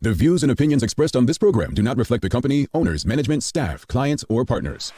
The views and opinions expressed on this program do not reflect the company, owners, management, staff, clients, or partners.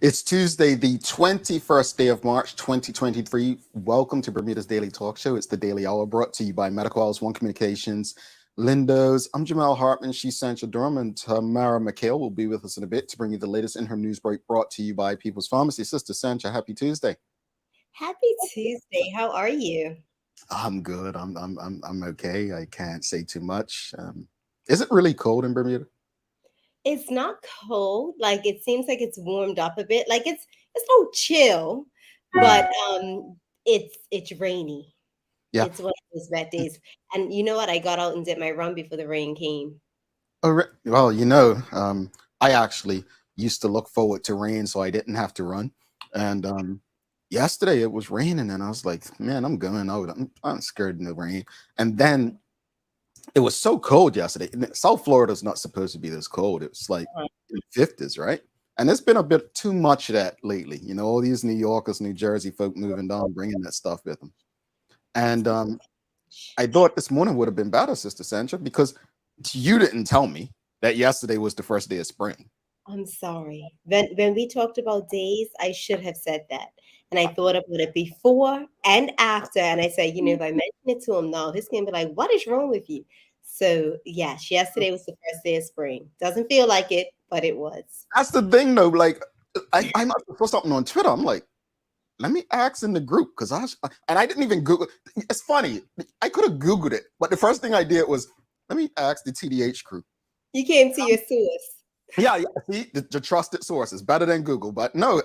It's Tuesday, the 21st day of March, 2023. Welcome to Bermuda's Daily Talk Show. It's the Daily Hour brought to you by Medical House One Communications, Lindos. I'm Jamal Hartman. She's Sancha Durham, and Tamara McHale will be with us in a bit to bring you the latest in her news break brought to you by People's Pharmacy. Sister Sancha, happy Tuesday. Happy Tuesday. How are you? I'm good. I'm okay. I can't say too much. Is it really cold in Bermuda? It's not cold. Like it seems like it's warmed up a bit. Like it's no chill, but it's rainy. Yeah. It's one of those wet days. And you know what? I got out and did my run before the rain came. Oh, well, I actually used to look forward to rain so I didn't have to run. And yesterday it was raining and I was like, man, I'm going out. I'm scared in the rain. And then it was so cold yesterday. South Florida's not supposed to be this cold. It was like in the 50s, right? And it's been a bit too much of that lately. You know, all these New Yorkers, New Jersey folk moving down, bringing that stuff with them. And I thought this morning would have been better, Sister Sancha, because you didn't tell me that yesterday was the first day of spring. I'm sorry. When we talked about days, I should have said that. And I thought about it before and after. And I said, if I mention it to him now, he's going to be like, what is wrong with you? So, yes, yesterday was the first day of spring. Doesn't feel like it, but it was. That's the thing, though. Like, I must have put something on Twitter. I'm like, let me ask in the group because I didn't even Google. It's funny. I could have Googled it, but the first thing I did was, let me ask the TDH crew. You came to your source. Yeah. See, the trusted source is better than Google. But no,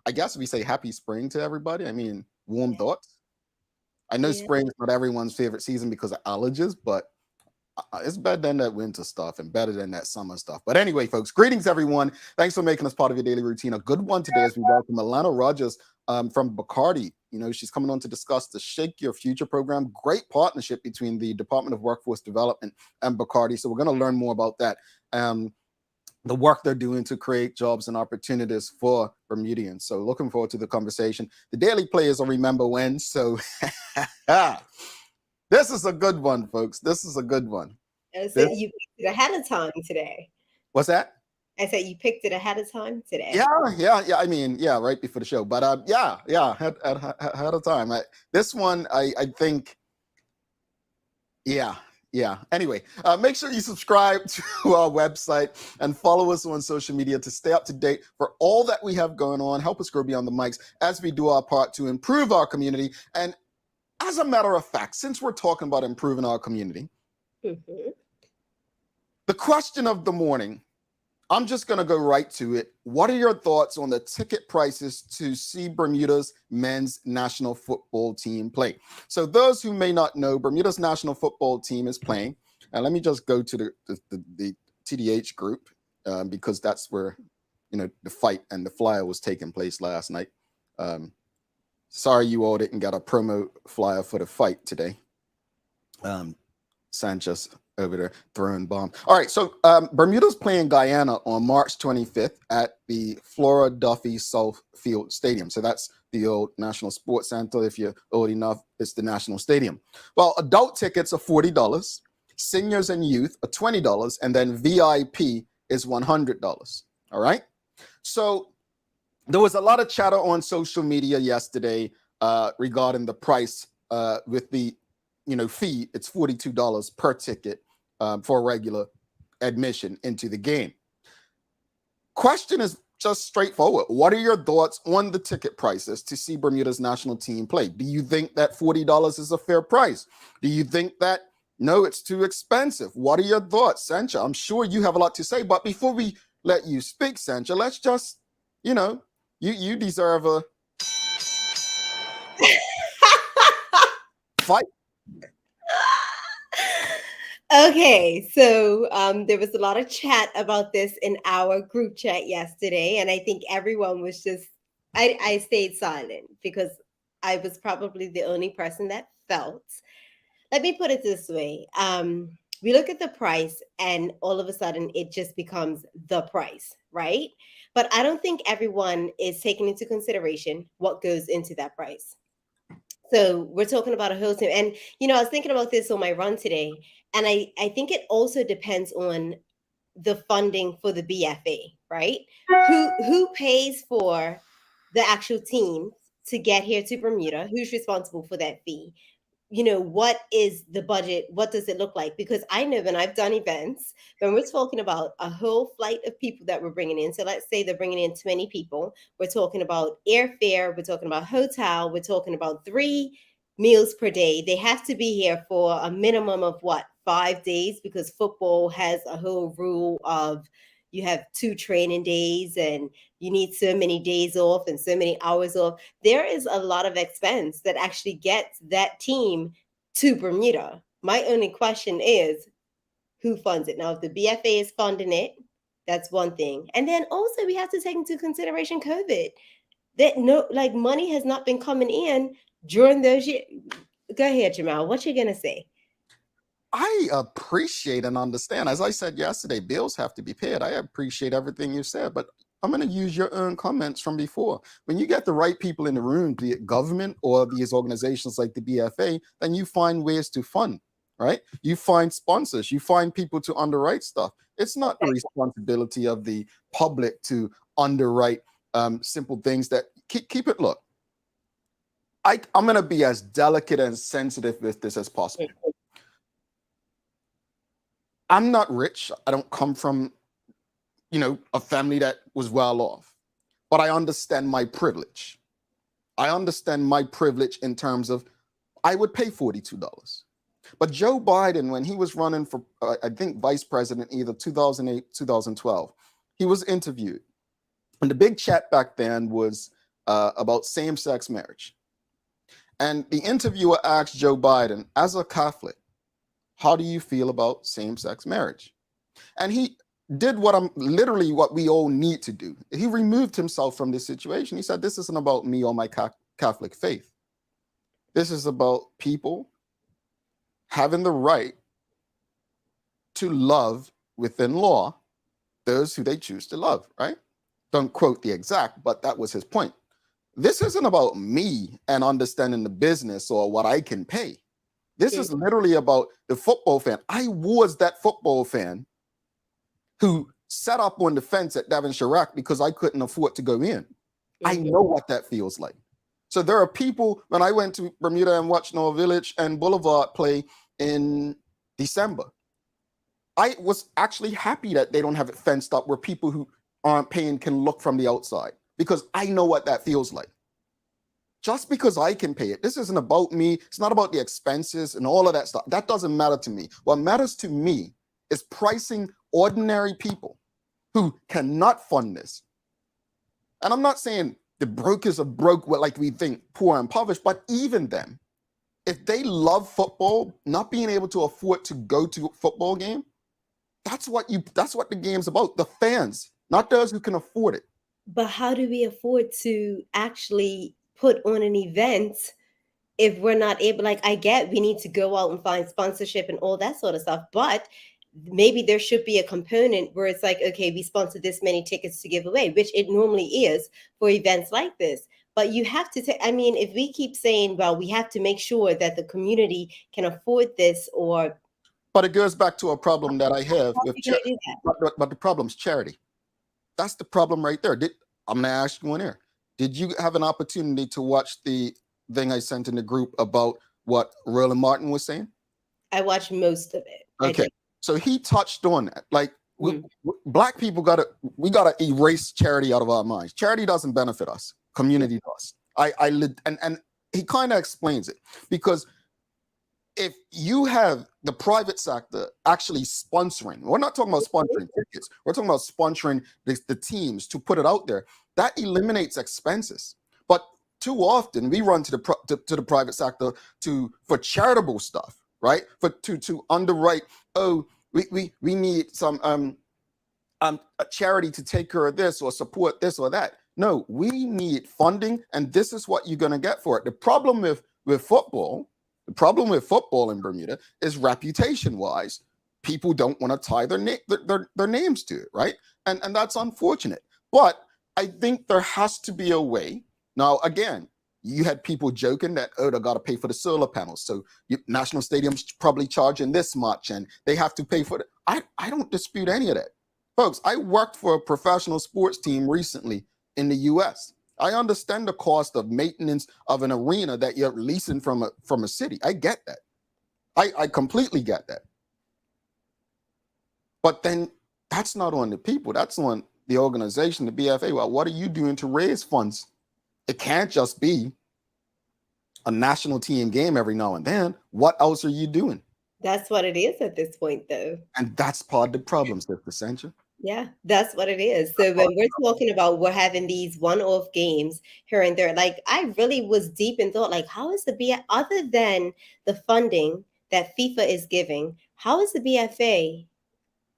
I guess we say happy spring to everybody. I mean, warm thoughts. I know spring is not everyone's favorite season because of allergies, but it's better than that winter stuff and better than that summer stuff. But anyway, folks, greetings, everyone. Thanks for making us part of your daily routine. A good one today as we welcome Alana Rogers from Bacardi. She's coming on to discuss the Shake Your Future program. Great partnership between the Department of Workforce Development and Bacardi. So we're going to learn more about that. The work they're doing to create jobs and opportunities for Bermudians. So looking forward to the conversation. The daily players will remember when. So this is a good one, folks. This is a good one. I said you picked it ahead of time today. What's that? I said you picked it ahead of time today. Yeah. I mean, right before the show. But ahead of time. This one, I think, yeah. Anyway, make sure you subscribe to our website and follow us on social media to stay up to date for all that we have going on. Help us grow beyond the mics as we do our part to improve our community. And as a matter of fact, since we're talking about improving our community, the question of the morning, I'm just going to go right to it. What are your thoughts on the ticket prices to see Bermuda's men's national football team play? So those who may not know, Bermuda's national football team is playing. And let me just go to the TDH group because that's where, the fight and the flyer was taking place last night. Sorry you all didn't get a promo flyer for the fight today. Sanchez over there throwing bomb. All right, so Bermuda's playing Guyana on March 25th at the Flora Duffy Southfield Stadium. So that's the old National Sports Center. If you're old enough, it's the National Stadium. Well, adult tickets are $40, seniors and youth are $20, and then VIP is $100. All right. So there was a lot of chatter on social media yesterday regarding the price with the fee. It's $42 per ticket for a regular admission into the game. Question is just straightforward. What are your thoughts on the ticket prices to see Bermuda's national team play? Do you think that $40 is a fair price? Do you think that, no, it's too expensive? What are your thoughts, Sancha? I'm sure you have a lot to say, but before we let you speak, Sancha, let's just, you deserve a fight. Okay, so there was a lot of chat about this in our group chat yesterday, and I think everyone was just, I stayed silent because I was probably the only person that felt. Let me put it this way. We look at the price and all of a sudden it just becomes the price, right? But I don't think everyone is taking into consideration what goes into that price. So we're talking about a whole team. And, I was thinking about this on my run today. And I think it also depends on the funding for the BFA, right? Who pays for the actual team to get here to Bermuda? Who's responsible for that fee? What is the budget? What does it look like? Because I know when I've done events, when we're talking about a whole flight of people that we're bringing in. So let's say they're bringing in 20 people. We're talking about airfare. We're talking about hotel. We're talking about 3 meals per day. They have to be here for a minimum of 5 days, because football has a whole rule of you have 2 training days and you need so many days off and so many hours off. There is a lot of expense that actually gets that team to Bermuda. My only question is, who funds it? Now, if the BFA is funding it, that's one thing. And then also we have to take into consideration COVID. That money has not been coming in during those years. Go ahead, Jamal. What you gonna say? I appreciate and understand. As I said yesterday, bills have to be paid. I appreciate everything you said, but I'm going to use your own comments from before. When you get the right people in the room, be it government or these organizations like the BFA, then you find ways to fund, right? You find sponsors, you find people to underwrite stuff. It's not the responsibility of the public to underwrite simple things that keep it. Look, I'm going to be as delicate and sensitive with this as possible. I'm not rich. I don't come from, a family that was well off, but I understand my privilege. I understand my privilege in terms of I would pay $42. But Joe Biden, when he was running for, I think, vice president, either 2008, 2012, he was interviewed. And the big chat back then was about same-sex marriage. And the interviewer asked Joe Biden, as a Catholic, how do you feel about same-sex marriage? And he did what we all need to do. He removed himself from this situation. He said, this isn't about me or my Catholic faith. This is about people having the right to love within law those who they choose to love, right? Don't quote the exact, but that was his point. This isn't about me and understanding the business or what I can pay. This is literally about the football fan. I was that football fan who sat up on the fence at Devon Chirac because I couldn't afford to go in. I know what that feels like. So there are people, when I went to Bermuda and watched Noah Village and Boulevard play in December, I was actually happy that they don't have it fenced up where people who aren't paying can look from the outside, because I know what that feels like. Just because I can pay it, this isn't about me. It's not about the expenses and all of that stuff. That doesn't matter to me. What matters to me is pricing ordinary people who cannot fund this. And I'm not saying the brokers are broke like we think, poor and impoverished, but even them, if they love football, not being able to afford to go to a football game, that's what the game's about. The fans, not those who can afford it. But how do we afford to actually put on an event if we're not able? I get we need to go out and find sponsorship and all that sort of stuff, but maybe there should be a component where it's like, okay, we sponsor this many tickets to give away, which it normally is for events like this. But you have to if we keep saying, well, we have to make sure that the community can afford this, but it goes back to a problem that I have with charity. But the problem's charity. That's the problem right there. I'm going to ask you one here. Did you have an opportunity to watch the thing I sent in the group about what Roland Martin was saying? I watched most of it. Okay. So he touched on that. Like Mm. black people gotta erase charity out of our minds. Charity doesn't benefit us. Community does. And he kind of explains it, because if you have the private sector actually sponsoring, we're not talking about sponsoring tickets, we're talking about sponsoring the teams to put it out there, that eliminates expenses. But too often we run to the private sector for charitable stuff, right? To underwrite, oh, we need some a charity to take care of this or support this or that. No, we need funding, and this is what you're going to get for it. The problem with football, the problem with football in Bermuda is reputation-wise, people don't want to tie their names to it, right? And that's unfortunate. But I think there has to be a way. Now, again, you had people joking that, oh, they got to pay for the solar panels, so National Stadium's probably charging this much, and they have to pay for it. I don't dispute any of that. Folks, I worked for a professional sports team recently in the US. I understand the cost of maintenance of an arena that you're leasing from a city. I get that. I completely get that. But then that's not on the people. That's on the organization, the BFA. Well, what are you doing to raise funds? It can't just be a national team game every now and then. What else are you doing? That's what it is at this point, though. And that's part of the problem, Sister Sancha. Yeah, that's what it is. So when we're talking about we're having these one-off games here and there, like I really was deep in thought, like how is the BFA, other than the funding that FIFA is giving, how is the BFA,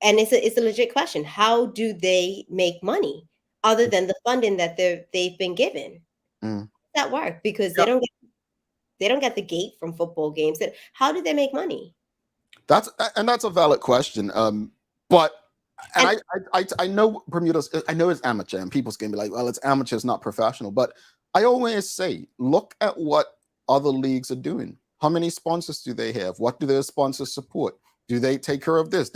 and it's a legit question, how do they make money other than the funding that they've been given? How does that work? Because they don't get the gate from football games. How do they make money? That's a valid question. But I know Bermuda's, I know it's amateur, and people's gonna be like, well, it's amateur, it's not professional. But I always say, look at what other leagues are doing. How many sponsors do they have? What do their sponsors support? Do they take care of this?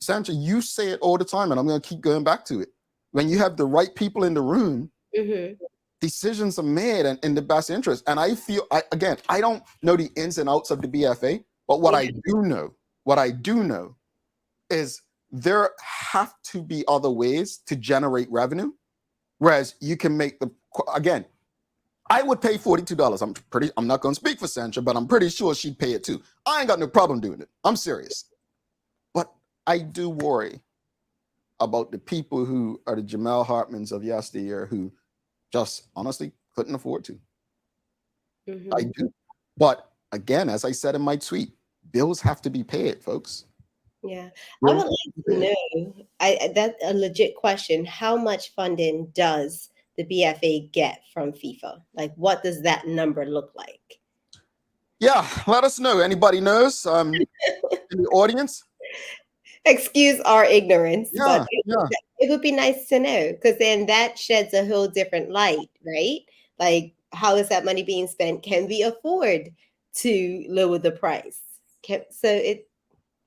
Sancha, you say it all the time, and I'm gonna keep going back to it. When you have the right people in the room, decisions are made in the best interest. And I feel, again, I don't know the ins and outs of the BFA, but what I do know is there have to be other ways to generate revenue, whereas you can make again, I would pay $42. I'm not going to speak for Sancha, but I'm pretty sure she'd pay it too. I ain't got no problem doing it. I'm serious. But I do worry about the people who are the Jamal Hartmans of yesteryear who just honestly couldn't afford to. I do. But again, as I said in my tweet, bills have to be paid, folks. Yeah, I would like to know, that's a legit question. How much funding does the BFA get from FIFA? Like, what does that number look like? Yeah, let us know. Anybody knows in the audience? Excuse our ignorance, but yeah. It would be nice to know, because then that sheds a whole different light, right? Like, how is that money being spent? Can we afford to lower the price?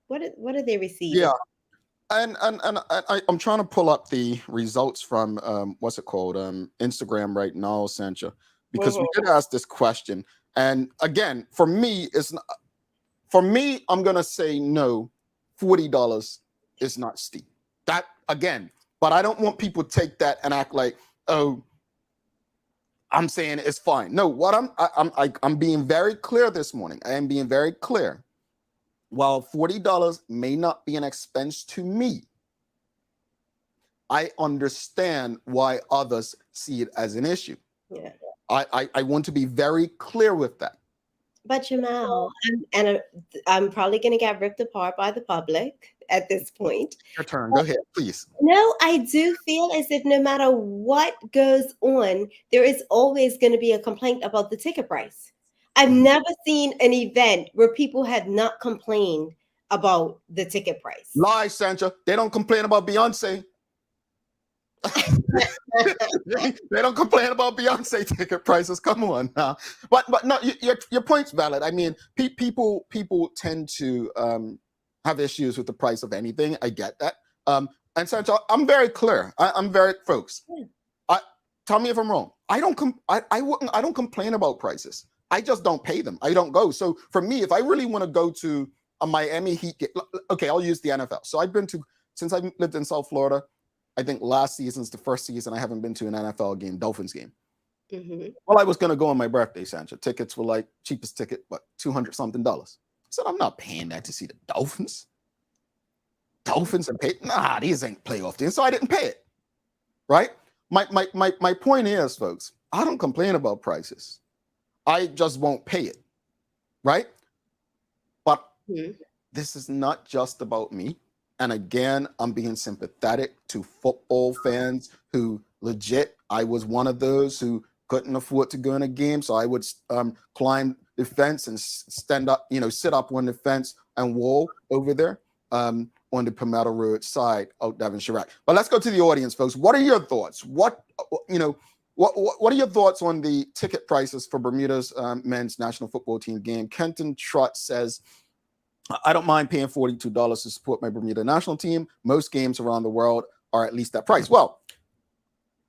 What are they receiving? Yeah, and I'm trying to pull up the results from what's it called, Instagram right now, Sancha, because we did ask this question, and again, for me, I'm gonna say no. $40 is not steep. That again, but I don't want people to take that and act like, oh, I'm saying it's fine. No, what I'm being very clear this morning. I am being very clear. While $40 may not be an expense to me, I understand why others see it as an issue. Yeah. I want to be very clear with that. But Jamal, I'm probably going to get ripped apart by the public at this point. Your turn. Go ahead, please. No, I do feel as if no matter what goes on, there is always going to be a complaint about the ticket price. I've never seen an event where people have not complained about the ticket price. Lie, Sancha. They don't complain about Beyonce. They don't complain about Beyonce ticket prices. Come on now. But no, your point's valid. I mean, people tend to have issues with the price of anything. I get that. And Sancha, I'm very clear. I'm very, folks. Tell me if I'm wrong. I don't complain about prices. I just don't pay them. I don't go. So for me, if I really want to go to a Miami Heat game. Okay, I'll use the NFL. So since I lived in South Florida, I think last season's the first season I haven't been to an NFL game, Dolphins game. Mm-hmm. Well, I was going to go on my birthday, Sandra. Tickets were like cheapest ticket, but $200 something. I said, I'm not paying that to see the Dolphins. Dolphins and pay. Nah, these ain't playoff teams. So I didn't pay it. Right? My point is, folks, I don't complain about prices. I just won't pay it. Right? But this is not just about me. And again, I'm being sympathetic to football fans who legit, I was one of those who couldn't afford to go in a game. So I would climb the fence and stand up, sit up on the fence and wall over there on the Palmetto Road side of Devonshire. But let's go to the audience, folks. What are your thoughts? What are your thoughts on the ticket prices for Bermuda's men's national football team game? Kenton Trott says, I don't mind paying $42 to support my Bermuda national team. Most games around the world are at least that price. Well,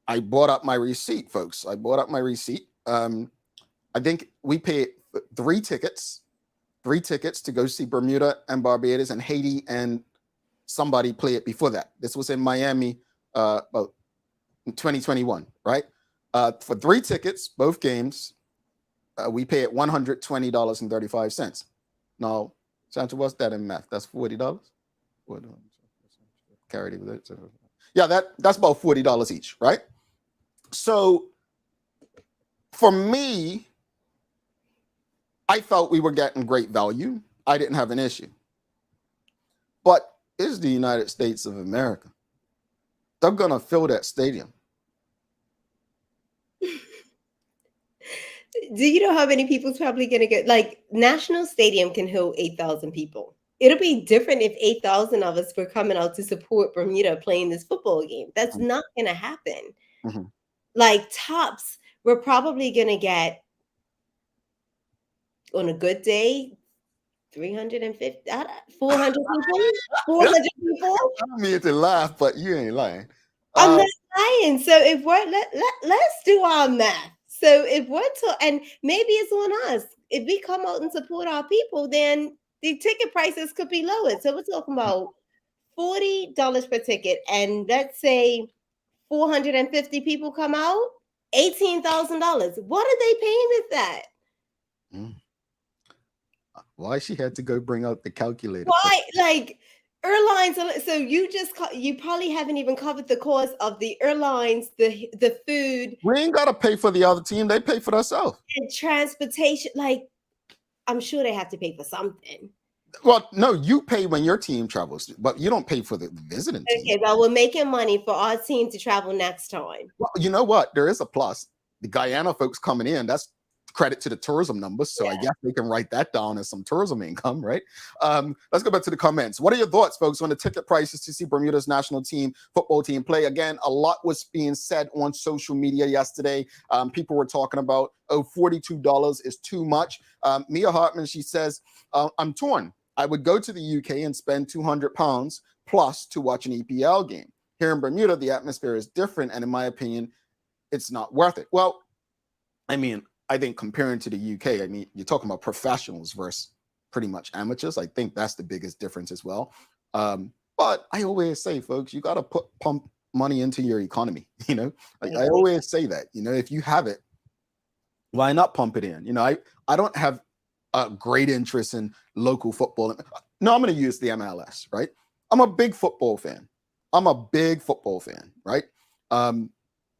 I bought up my receipt, folks. I bought up my receipt. I think we paid 3 tickets to go see Bermuda and Barbados and Haiti and somebody play it before that. This was in Miami about 2021, right? For 3 tickets, both games, we paid $120.35. Now, Santa, what's that in math? That's $40. Carried it with it. Yeah, that's about $40 each, right? So for me, I felt we were getting great value. I didn't have an issue. But it's the United States of America. They're gonna fill that stadium. Do you know how many people's probably going to get? Like, National Stadium can hold 8,000 people. It'll be different if 8,000 of us were coming out to support Bermuda playing this football game. That's not going to happen. Mm-hmm. Like, tops, we're probably going to get, on a good day, 350, 400 people. 400 people. I don't mean to laugh, but you ain't lying. I'm not lying. So if we're let's do our math. So if we're and maybe it's on us. If we come out and support our people, then the ticket prices could be lowered. So we're talking about $40 per ticket, and let's say 450 people come out, $18,000. What are they paying with that? Why she had to go bring out the calculator? Why, like, airlines? So you probably haven't even covered the cost of the airlines, the food. We ain't gotta pay for the other team; they pay for themselves. And transportation. Like, I'm sure they have to pay for something. Well, no, you pay when your team travels, but you don't pay for the visiting team. Okay, well, we're making money for our team to travel next time. Well, you know what? There is a plus. The Guyana folks coming in, that's credit to the tourism numbers. So I guess they can write that down as some tourism income, right? Let's go back to the comments. What are your thoughts, folks, on the ticket prices to see Bermuda's national team, football team play? Again, a lot was being said on social media yesterday. People were talking about, $42 is too much. Mia Hartman, she says, I'm torn. I would go to the UK and spend £200 plus to watch an EPL game. Here in Bermuda, the atmosphere is different, and in my opinion, it's not worth it. Well, I mean, I think comparing to the UK, I mean, you're talking about professionals versus pretty much amateurs. I think that's the biggest difference as well. But I always say, folks, you got to pump money into your economy. I always say that. If you have it, why not pump it in? I don't have a great interest in local football. No, I'm going to use the MLS, right? I'm a big football fan. Right?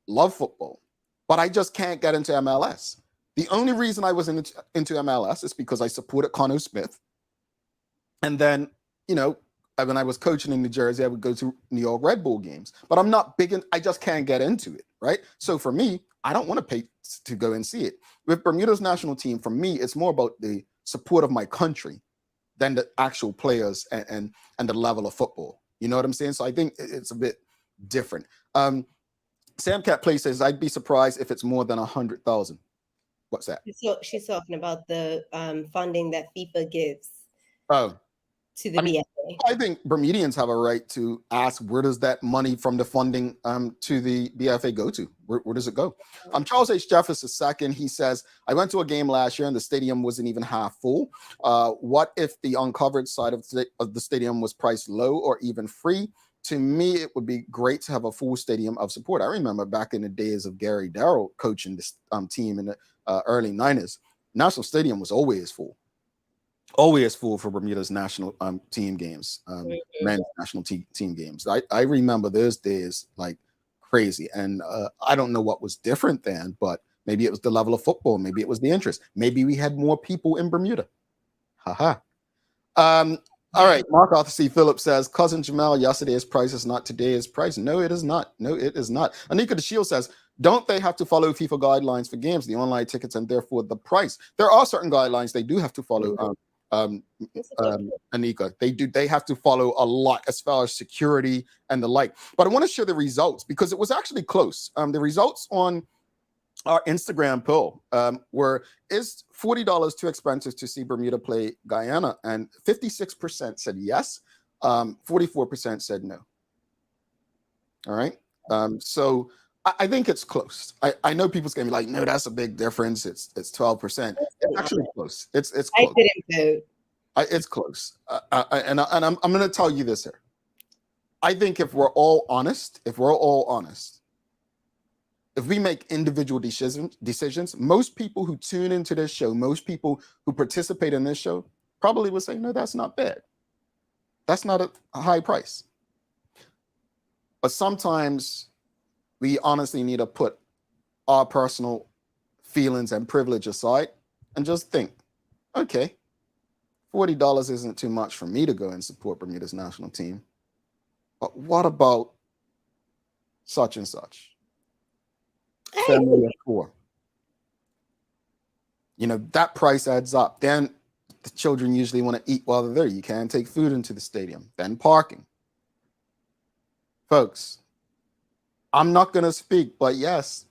Love football, but I just can't get into MLS. The only reason I was into MLS is because I supported Connor Smith. And then, when I was coaching in New Jersey, I would go to New York Red Bull games, but I'm not big, I just can't get into it, right? So for me, I don't want to pay to go and see it. With Bermuda's national team, for me, it's more about the support of my country than the actual players and the level of football. You know what I'm saying? So I think it's a bit different. Sam Cat Play says, I'd be surprised if it's more than 100,000. What's that? So she's talking about the funding that FIFA gives. Oh, to the BFA. I think Bermudians have a right to ask, where does that money from the funding to the BFA go to? Where does it go? Charles H. Jeffers II, he says, I went to a game last year and the stadium wasn't even half full. What if the uncovered side of the stadium was priced low or even free? To me, it would be great to have a full stadium of support. I remember back in the days of Gary Darrell coaching this team in the early 90s, National Stadium was always full for Bermuda's national team games, men's national team games. I remember those days like crazy. And I don't know what was different then, but maybe it was the level of football. Maybe it was the interest. Maybe we had more people in Bermuda. Haha. All right. Mark Arthur C. Phillips says, Cousin Jamal, yesterday's price is not today's price. No, it is not. No, it is not. Anika the Shield says, don't they have to follow FIFA guidelines for games, the online tickets, and therefore the price? There are certain guidelines they do have to follow. Anika, they have to follow a lot as far as security and the like. But I want to share the results because it was actually close. The results on our Instagram poll were, is $40 too expensive to see Bermuda play Guyana? And 56% said yes, 44% said no. All right. So I think it's close. I know people's gonna be like, no, that's a big difference. It's 12%. It's actually close. It's close. I didn't vote. It's close. And I'm going to tell you this here. I think if we're all honest, if we make individual decisions, most people who tune into this show, most people who participate in this show probably would say, no, that's not bad. That's not a high price. But sometimes we honestly need to put our personal feelings and privilege aside and just think, okay, $40 isn't too much for me to go and support Bermuda's national team. But what about such and such? Family of four. That price adds up. Then the children usually want to eat while they're there. You can't take food into the stadium. Then parking. Folks, I'm not going to speak, but yes,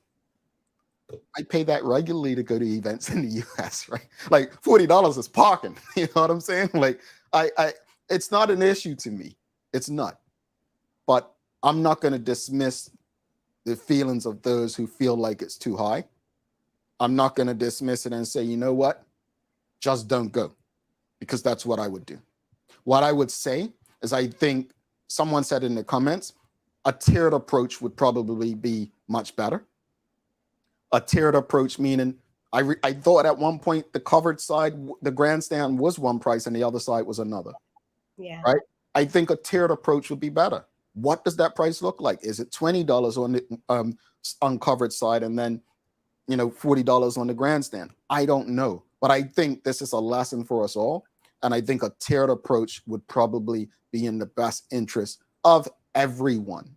I pay that regularly to go to events in the US, right? Like $40 is parking. You know what I'm saying? Like it's not an issue to me. It's not. But I'm not going to dismiss the feelings of those who feel like it's too high. I'm not going to dismiss it and say, you know what? Just don't go. Because that's what I would do. What I would say is, I think someone said in the comments, a tiered approach would probably be much better. A tiered approach meaning I thought at one point the covered side, the grandstand was one price and the other side was another. Yeah. Right? I think a tiered approach would be better. What does that price look like? Is it $20 on the uncovered side and then, $40 on the grandstand? I don't know. But I think this is a lesson for us all. And I think a tiered approach would probably be in the best interest of everyone.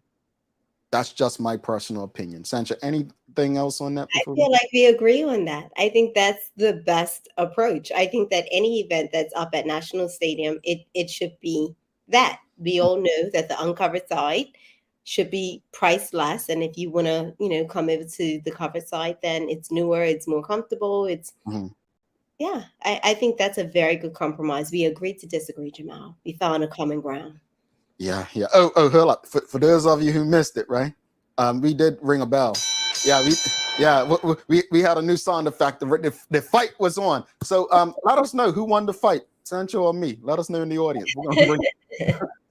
That's just my personal opinion. Sancha, anything else on that? I feel like we agree on that. I think that's the best approach. I think that any event that's up at National Stadium, it should be that. We all know that the uncovered side should be priced less. And if you want to, come over to the covered side, then it's newer, it's more comfortable. Yeah, I think that's a very good compromise. We agreed to disagree, Jamal. We found a common ground. Yeah. Oh, hold up. For those of you who missed it, right? We did ring a bell. Yeah, we had a new sound effect. The fight was on. So let us know who won the fight, Sancho or me. Let us know in the audience. We're gonna bring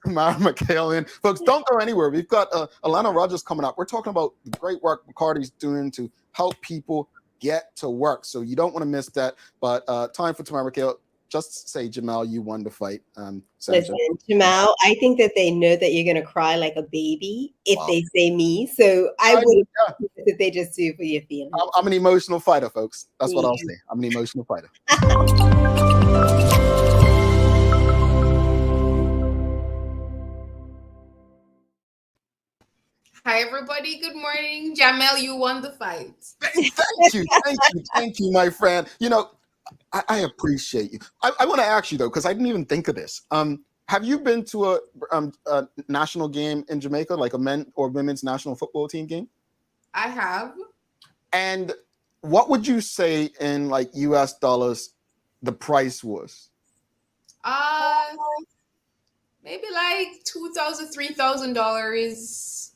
Mara McHale in. Folks, don't go anywhere. We've got Alana Rogers coming up. We're talking about the great work Bacardi's doing to help people get to work. So you don't want to miss that. But time for Tamara McHale. Just say, Jamal, you won the fight. Listen, Jamal, I think that they know that you're going to cry like a baby if they say me. So I would that they just do it for your feelings. I'm an emotional fighter, folks. That's what I'll say. I'm an emotional fighter. Hi, everybody. Good morning. Jamel, you won the fight. Thank you, my friend. I appreciate you. I want to ask you though, because I didn't even think of this. Have you been to a national game in Jamaica, like a men or women's national football team game? I have. And what would you say in like US dollars the price was? maybe like $2,000, $3,000,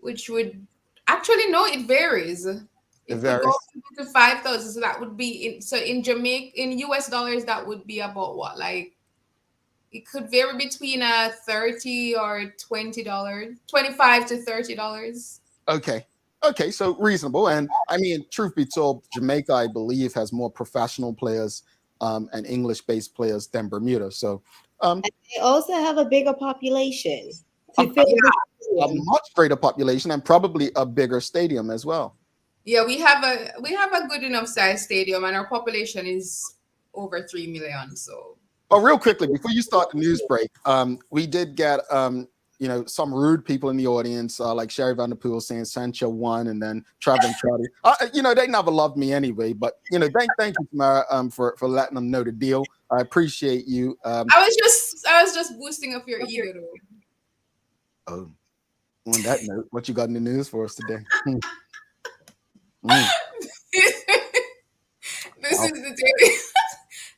which would actually no, it varies. It It could go varies. up to 5,000. So that would be in Jamaica, in US dollars, that would be about what? Like it could vary between 30 or $20, 25 to $30. Okay. Okay, so reasonable. And I mean, truth be told, Jamaica, I believe, has more professional players and English-based players than Bermuda. So um, They also have a bigger population a, to fill the a stadium. much greater population and probably a bigger stadium as well. Yeah, we have a good enough size stadium, and our population is over 3 million. So Oh, real quickly before you start the news break, we did get some rude people in the audience, like Sherry Vanderpool saying Sancho won, and then Traveling Charlie. They never loved me anyway, but thank you, Tamara, for letting them know the deal. I appreciate you. I was just boosting up your ego though. Oh, on that note, what you got in the news for us today? Mm. This Wow. is the daily.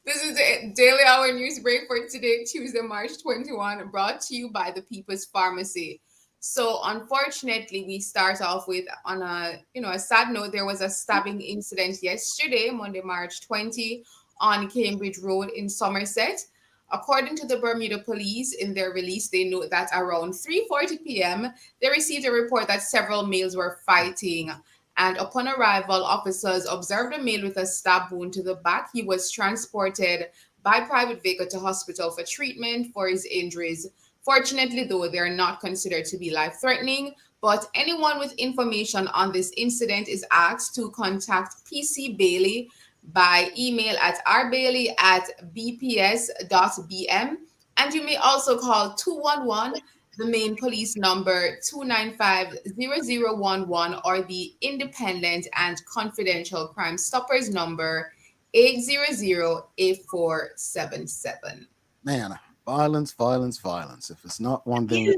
This is the Daily Hour News Break for today, Tuesday, March 21, brought to you by the People's Pharmacy. So, unfortunately, we start off with on a sad note. There was a stabbing incident yesterday, Monday, March 20, on Cambridge Road in Somerset. According to the Bermuda Police, in their release, they note that around 3:40 p.m., they received a report that several males were fighting. And upon arrival, officers observed a male with a stab wound to the back. He was transported by private vehicle to hospital for treatment for his injuries. Fortunately, though, they are not considered to be life-threatening. But anyone with information on this incident is asked to contact PC Bailey by email at rbailey@bps.bm. And you may also call 211, the main police number 295-0011, or the independent and confidential Crime Stoppers number 800-8477. Man, violence, violence, violence. If it's not one thing,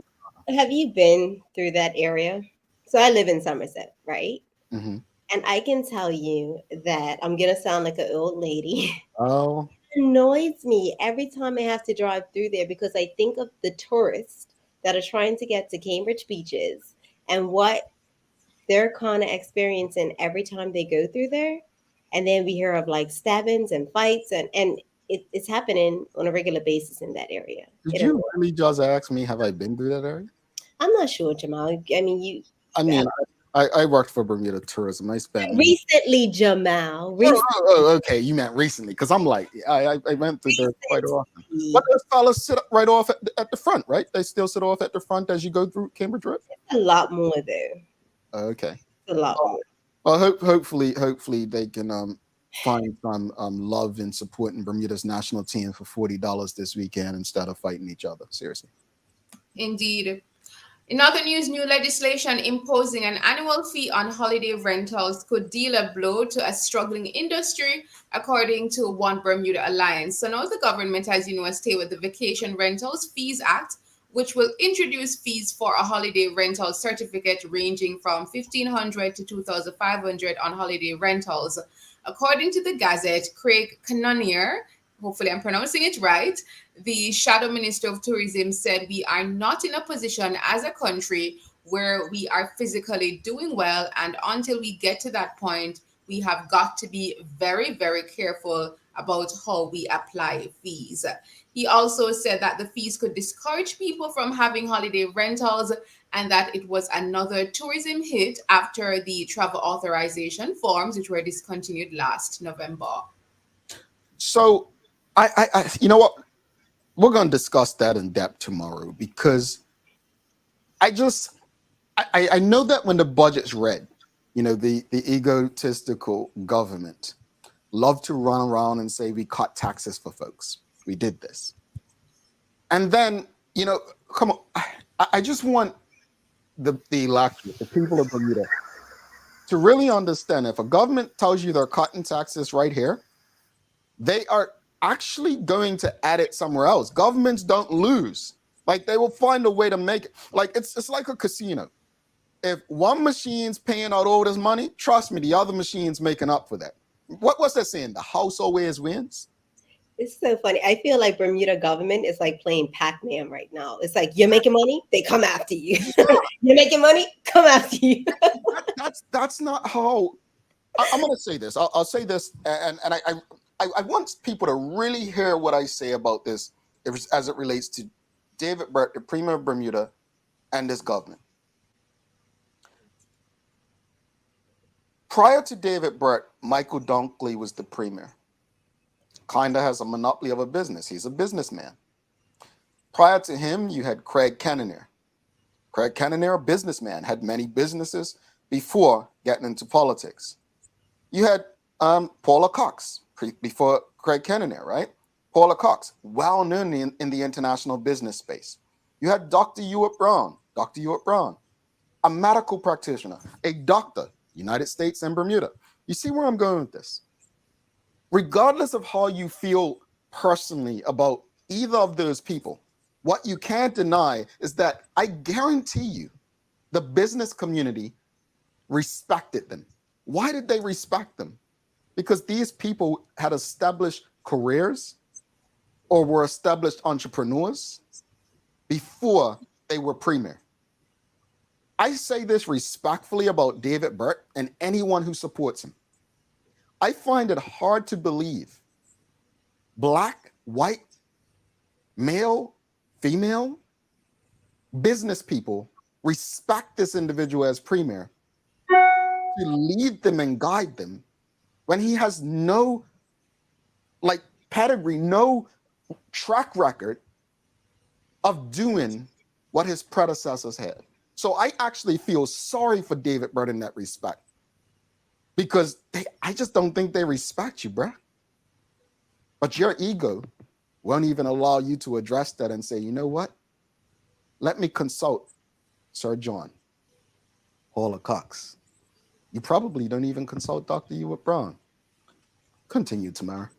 Have you been through that area? So I live in Somerset, right? Mhm. And I can tell you that I'm gonna sound like an old lady. Oh, It annoys me every time I have to drive through there because I think of the tourists that are trying to get to Cambridge beaches and what they're kind of experiencing every time they go through there. And then we hear of like stabbings and fights, and it's happening on a regular basis in that area. did It you annoys- really just ask me, have I been through that area? I'm not sure, Jamal. I mean, I mean, I worked for Bermuda Tourism. I spent recently, Jamal. Okay. You meant recently, because I'm like, I went through there quite often. Recently, But those fellas sit right off at the front, right? They still sit off at the front as you go through Cambridge Road. a lot more though. Okay. A lot more. Well, hopefully they can find some love and support in Bermuda's national team for $40 this weekend instead of fighting each other. Seriously. Indeed. In other news, new legislation imposing an annual fee on holiday rentals could deal a blow to a struggling industry, according to One Bermuda Alliance. So now the government, as you know, has stayed with the Vacation Rentals Fees Act, which will introduce fees for a holiday rental certificate ranging from $1,500 to $2,500 on holiday rentals. According to the Gazette, Craig Cannonier, hopefully I'm pronouncing it right, the Shadow Minister of Tourism, said we are not in a position as a country where we are physically doing well. And until we get to that point, we have got to be very, very careful about how we apply fees. He also said that the fees could discourage people from having holiday rentals and that it was another tourism hit after the travel authorization forms, which were discontinued last November. So, you know what? We're going to discuss that in depth tomorrow because I know that when the budget's read, the egotistical government love to run around and say we cut taxes for folks. We did this. And then, come on, I just want the electorate, the people of Bermuda, to really understand if a government tells you they're cutting taxes right here, they are actually going to add it somewhere else. Governments don't lose. Like they will find a way to make it. Like it's like a casino. If one machine's paying out all this money, trust me, the other machine's making up for that. What's that saying? The house always wins. It's so funny. I feel like Bermuda government is like playing Pac-Man right now. It's like you're making money, they come after you. You're making money, come after you. That's not how. I'm going to say this. I'll say this, and I want people to really hear what I say about this as it relates to David Burt, the Premier of Bermuda, and this government. Prior to David Burt, Michael Dunkley was the Premier. Kind of has a monopoly of a business. He's a businessman. Prior to him, you had Craig Kenneneer. Craig Kenneneer, a businessman, had many businesses before getting into politics. You had Paula Cox before Craig Kenneneer, right? Paula Cox, well known in the international business space. You had Dr. Ewart Brown, a medical practitioner, a doctor, United States and Bermuda. You see where I'm going with this? Regardless of how you feel personally about either of those people, what you can't deny is that I guarantee you the business community respected them. Why did they respect them? Because these people had established careers or were established entrepreneurs before they were premier. I say this respectfully about David Burt and anyone who supports him. I find it hard to believe black, white, male, female, business people respect this individual as premier to lead them and guide them when he has no pedigree, no track record of doing what his predecessors had. So I actually feel sorry for David Burt in that respect, because I just don't think they respect you, bruh. But your ego won't even allow you to address that and say, you know what? Let me consult Sir John, Paula Cox. You probably don't even consult Dr. Ewart Brown. Continue, Tamara.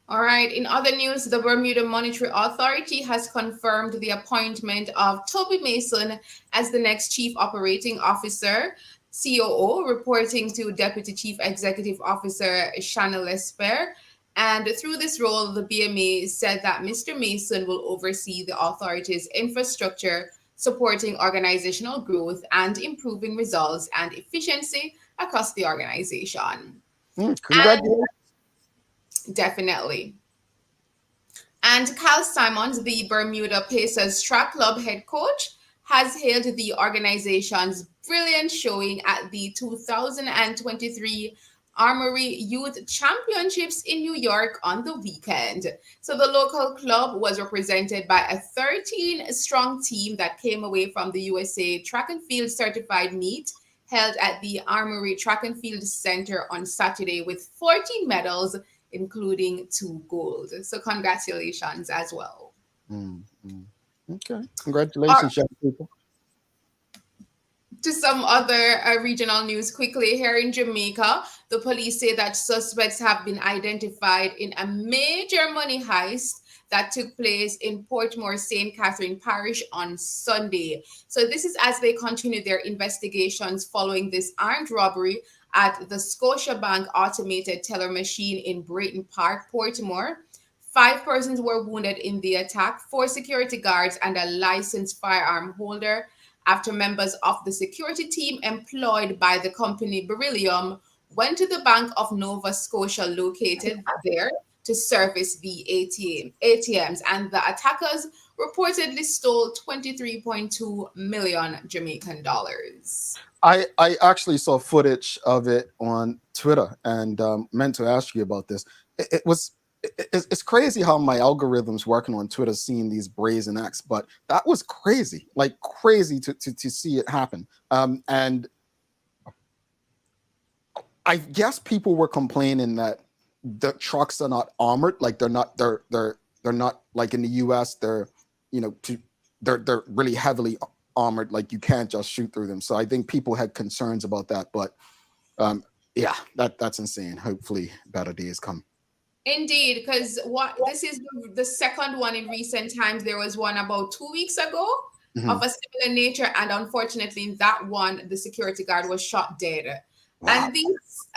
All right. In other news, the Bermuda Monetary Authority has confirmed the appointment of Toby Mason as the next Chief Operating Officer, COO, reporting to Deputy Chief Executive Officer Shanna Lesper. And through this role, the BMA said that Mr. Mason will oversee the authority's infrastructure, supporting organizational growth and improving results and efficiency across the organization. Congratulations. Definitely. And Kyle Simons, the Bermuda Pacers track club head coach, has hailed the organization's brilliant showing at the 2023 Armory Youth Championships in New York on the weekend. So the local club was represented by a 13-strong team that came away from the USA Track and Field Certified Meet held at the Armory Track and Field Center on Saturday with 14 medals, including 2 gold. So congratulations as well. Okay. Congratulations, young people. To some other regional news quickly, here in Jamaica, the police say that suspects have been identified in a major money heist that took place in Portmore St. Catherine Parish on Sunday. So this is as they continue their investigations following this armed robbery at the Scotiabank automated teller machine in Brayton Park, Portmore. 5 persons were wounded in the attack, 4 security guards and a licensed firearm holder, after members of the security team employed by the company Beryllium went to the Bank of Nova Scotia located there to service the ATMs, and the attackers reportedly stole 23.2 million Jamaican dollars. I actually saw footage of it on Twitter and meant to ask you about this. It's crazy how my algorithms working on Twitter seeing these brazen acts, but that was crazy, like crazy to see it happen. And I guess people were complaining that the trucks are not armored, like they're not like in the US, they're really heavily armored, like you can't just shoot through them. So I think people had concerns about that, but yeah, that's insane. Hopefully better days come. Indeed, because this is the second one in recent times. There was one about 2 weeks ago of a similar nature, and unfortunately in that one the security guard was shot dead. Wow.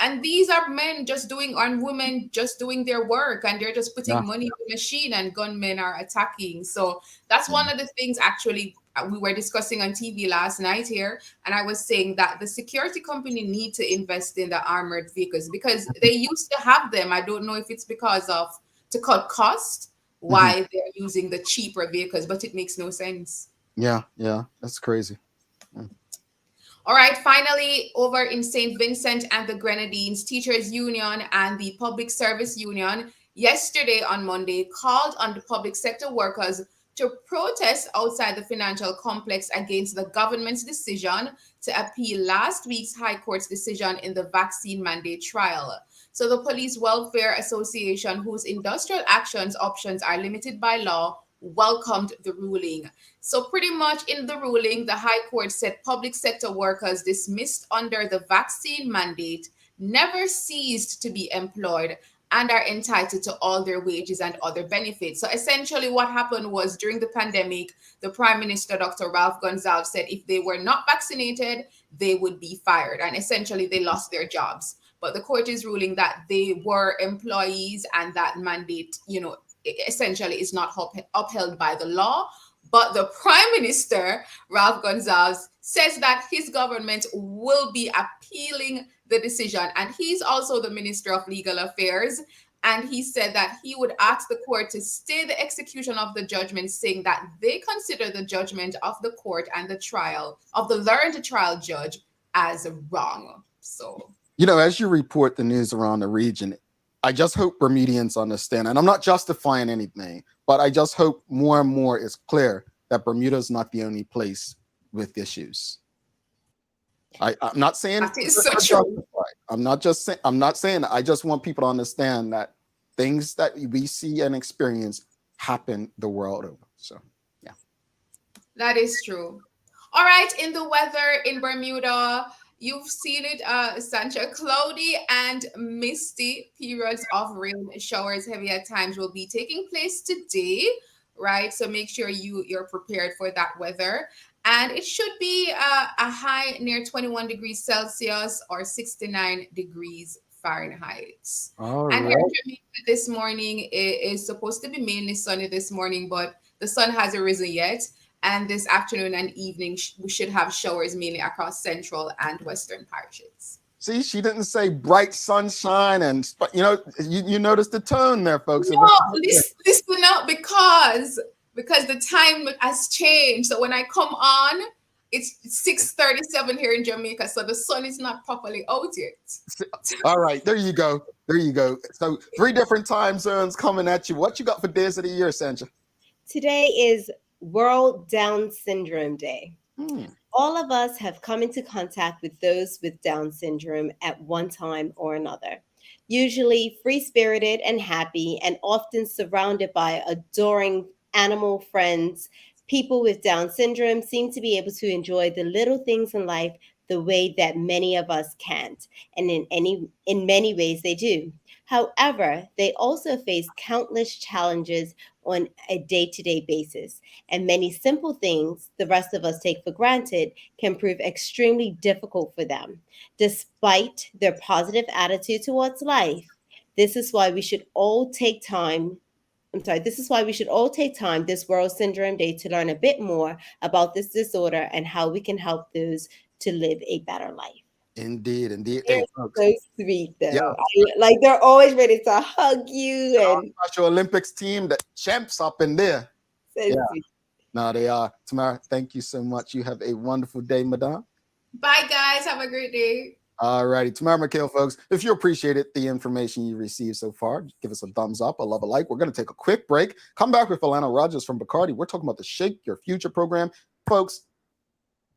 And these are men just doing and women just doing their work, and they're just Yeah. putting money in the machine, and gunmen are attacking. So that's one of the things actually we were discussing on TV last night here, and I was saying that the security company need to invest in the armored vehicles because they used to have them. I don't know if it's because of to cut cost Mhm. why they're using the cheaper vehicles, but it makes no sense. Yeah. Yeah. That's crazy. Mm. All right, finally, over in St. Vincent and the Grenadines, Teachers Union and the Public Service Union yesterday on Monday called on the public sector workers to protest outside the financial complex against the government's decision to appeal last week's High Court's decision in the vaccine mandate trial. So, the Police Welfare Association, whose industrial actions options are limited by law, welcomed the ruling. So, pretty much in the ruling, the High Court said public sector workers dismissed under the vaccine mandate never ceased to be employed and are entitled to all their wages and other benefits. So, essentially, what happened was during the pandemic, the Prime Minister, Dr. Ralph Gonsalves, said if they were not vaccinated, they would be fired. And essentially, they lost their jobs. But the court is ruling that they were employees and that mandate, essentially is not upheld by the law. But the Prime Minister, Ralph Gonsalves, says that his government will be appealing the decision. And he's also the Minister of Legal Affairs. And he said that he would ask the court to stay the execution of the judgment, saying that they consider the judgment of the court and the trial of the learned trial judge as wrong. So, As you report the news around the region, I just hope Bermudians understand, and I'm not justifying anything, but I just hope more and more is clear that Bermuda is not the only place with issues. I'm not saying that is so true. I'm not saying I just want people to understand that things that we see and experience happen the world over. So, yeah. That is true. All right, in the weather in Bermuda, you've seen it, Sancha. Cloudy and misty periods of rain showers, heavy at times, will be taking place today, right? So make sure you're prepared for that weather. And it should be a high near 21 degrees Celsius or 69 degrees Fahrenheit. All And here right. in Jamaica this morning, it is supposed to be mainly sunny this morning, but the sun hasn't risen yet. And this afternoon and evening, we should have showers mainly across central and western parishes. See, she didn't say bright sunshine, and you notice the tone there, folks. No, listen out because the time has changed. So when I come on, it's 6:37 here in Jamaica, so the sun is not properly out yet. All right, there you go. There you go. So 3 different time zones coming at you. What you got for days of the year, Sandra? Today is World Down Syndrome Day. All of us have come into contact with those with Down syndrome at one time or another. Usually free-spirited and happy, and often surrounded by adoring animal friends, people with Down syndrome seem to be able to enjoy the little things in life the way that many of us can't, and in many ways they do. However, they also face countless challenges on a day-to-day basis, and many simple things the rest of us take for granted can prove extremely difficult for them. Despite their positive attitude towards life, this is why we should all take time. This is why we should all take time this World Syndrome Day to learn a bit more about this disorder and how we can help those to live a better life. Indeed. They're Hey, folks. so sweet, though. Yeah. Like they're always ready to hug you and Special Olympics team, the champs up in there. so Yeah. sweet. No, they are. Tamara, thank you so much. You have a wonderful day, madame. Bye, guys. Have a great day. All righty. Tamara McHale, folks. If you appreciated the information you received so far, give us a thumbs up, a love, a like. We're going to take a quick break. Come back with Alana Rogers from Bacardi. We're talking about the Shake Your Future program. Folks,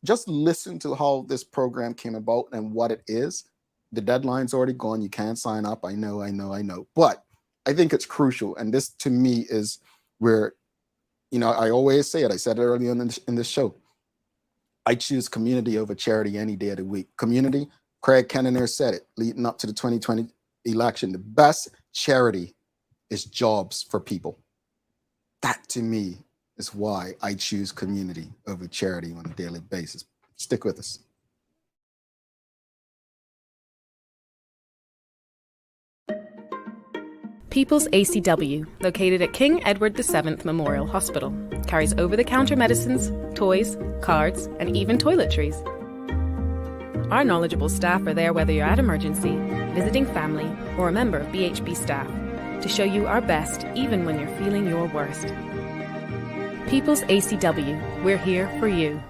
just listen to how this program came about and what it is. The deadline's already gone. You can't sign up. I know. But I think it's crucial. And this, to me, is where, I always say it. I said it earlier in this show. I choose community over charity any day of the week. Community, Craig Kennener said it, leading up to the 2020 election. The best charity is jobs for people. That, to me, is why I choose community over charity on a daily basis. Stick with us. People's ACW, located at King Edward VII Memorial Hospital, carries over-the-counter medicines, toys, cards, and even toiletries. Our knowledgeable staff are there whether you're at emergency, visiting family, or a member of BHB staff, to show you our best even when you're feeling your worst. People's ACW, we're here for you.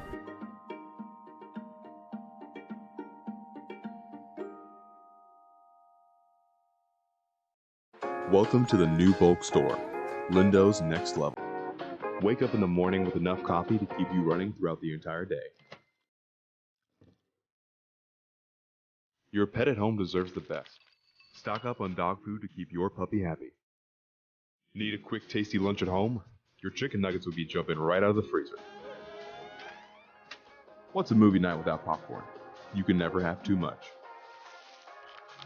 Welcome to the new bulk store, Lindo's Next Level. Wake up in the morning with enough coffee to keep you running throughout the entire day. Your pet at home deserves the best. Stock up on dog food to keep your puppy happy. Need a quick, tasty lunch at home? Your chicken nuggets will be jumping right out of the freezer. What's a movie night without popcorn? You can never have too much.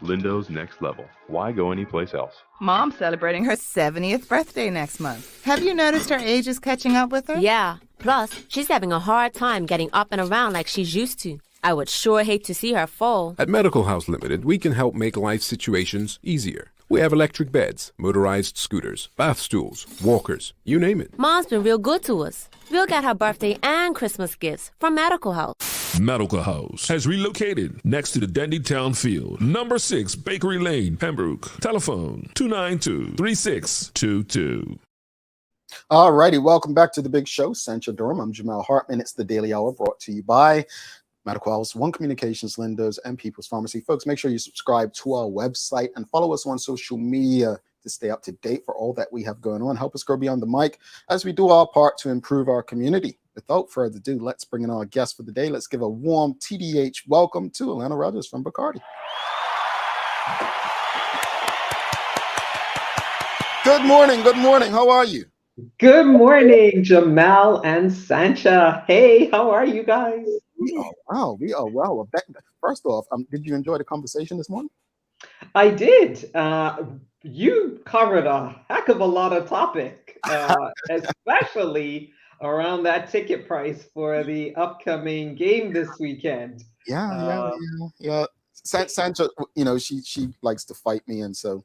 Lindo's Next Level. Why go anyplace else? Mom's celebrating her 70th birthday next month. Have you noticed her age is catching up with her? Yeah. Plus, she's having a hard time getting up and around like she's used to. I would sure hate to see her fall. At Medical House Limited, we can help make life situations easier. We have electric beds, motorized scooters, bath stools, walkers, you name it. Mom's been real good to us. We'll get her birthday and Christmas gifts from Medical House. Medical House has relocated next to the Dandytown Field, number 6 Bakery Lane, Pembroke. Telephone 292-3622. All righty, welcome back to the big show. Sancha Durham, I'm Jamal Hartman. It's the Daily Hour brought to you by Medical House, One Communications, Lindo's, and People's Pharmacy. Folks, make sure you subscribe to our website and follow us on social media to stay up to date for all that we have going on. Help us grow beyond the mic as we do our part to improve our community. Without further ado, let's bring in our guest for the day. Let's give a warm TDH welcome to Alana Rogers from Bacardi. Good morning. Good morning. How are you? Good morning, Jamal and Sancha. Hey, how are you guys? We are well. First off, did you enjoy the conversation this morning? I did. You covered a heck of a lot of topic, especially around that ticket price for the upcoming game this weekend. Yeah. Sancha, she likes to fight me, and so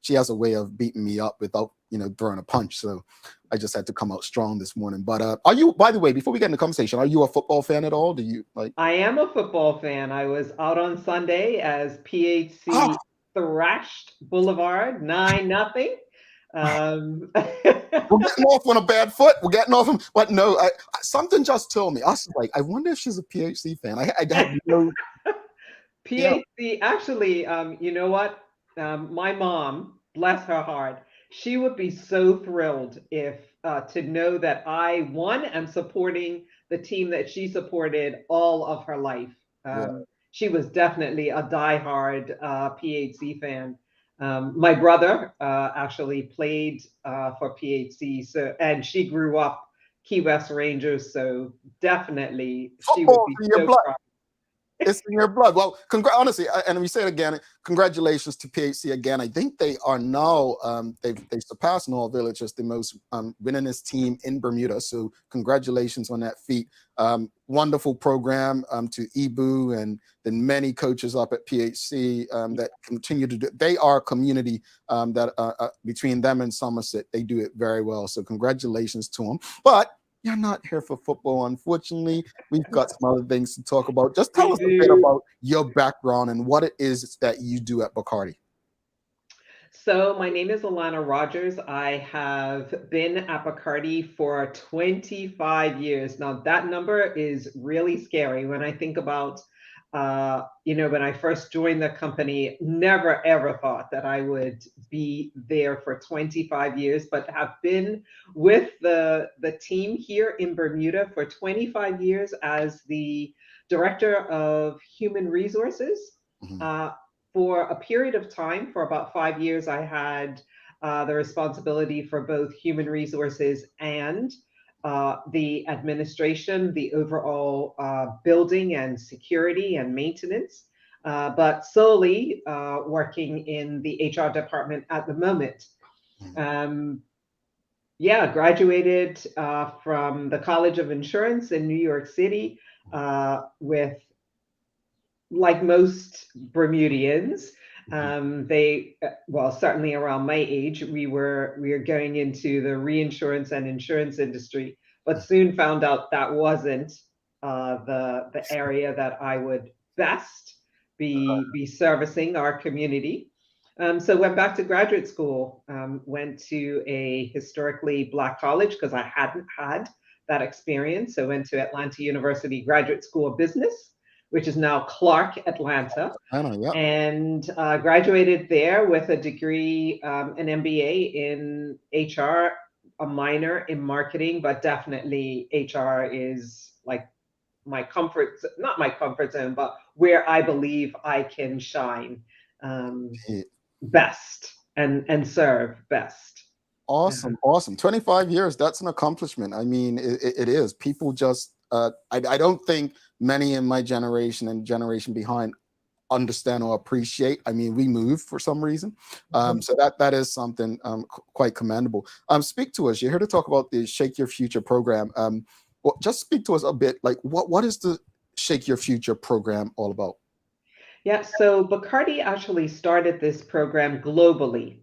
she has a way of beating me up without throwing a punch. So I just had to come out strong this morning. But are you, by the way, before we get into the conversation, are you a football fan at all? Do you like? I am a football fan. I was out on Sunday as PHC thrashed Boulevard 9-0. We're getting off on a bad foot. We're getting off. But no, something just told me. I was like, I wonder if she's a PHC fan. I had no. PHC, actually, you know what? My mom, bless her heart, she would be so thrilled if to know that I, one, am supporting the team that she supported all of her life. She was definitely a diehard PHC fan. My brother actually played for PHC, and she grew up Key West Rangers, so definitely she would be so proud. It's in your blood. Well, honestly, and we say it again, congratulations to PHC again. I think they are now, they've surpassed North Village as the most winningest team in Bermuda. So congratulations on that feat. Wonderful program to Ibu and the many coaches up at PHC that continue to do. They are a community that between them and Somerset, they do it very well. So congratulations to them. But you're not here for football, unfortunately. We've got some other things to talk about. Just tell us a bit about your background and what it is that you do at Bacardi. So my name is Alana Rogers. I have been at Bacardi for 25 years. Now that number is really scary when I think about, when I first joined the company, never ever thought that I would be there for 25 years, but have been with the team here in Bermuda for 25 years as the Director of Human Resources. For a period of time, for about 5 years, I had the responsibility for both human resources and the administration, the overall building and security and maintenance, but solely working in the HR department at the moment. Graduated from the College of Insurance in New York City with, like most Bermudians, Well, certainly around my age, we were going into the reinsurance and insurance industry, but soon found out that wasn't the area that I would best be servicing our community. So went back to graduate school, went to a historically Black college because I hadn't had that experience. So went to Atlanta University Graduate School of Business, which is now Clark Atlanta, and graduated there with a degree, an MBA in HR, a minor in marketing, but definitely HR is like not my comfort zone, but where I believe I can shine best and serve best. Awesome. 25 years, that's an accomplishment. I mean, it is. People just, I don't think many in my generation and generation behind understand or appreciate. I mean, we move for some reason. So that is something quite commendable. Speak to us. You're here to talk about the Shake Your Future program. Well, just speak to us a bit, like what is the Shake Your Future program all about? Yeah, so Bacardi actually started this program globally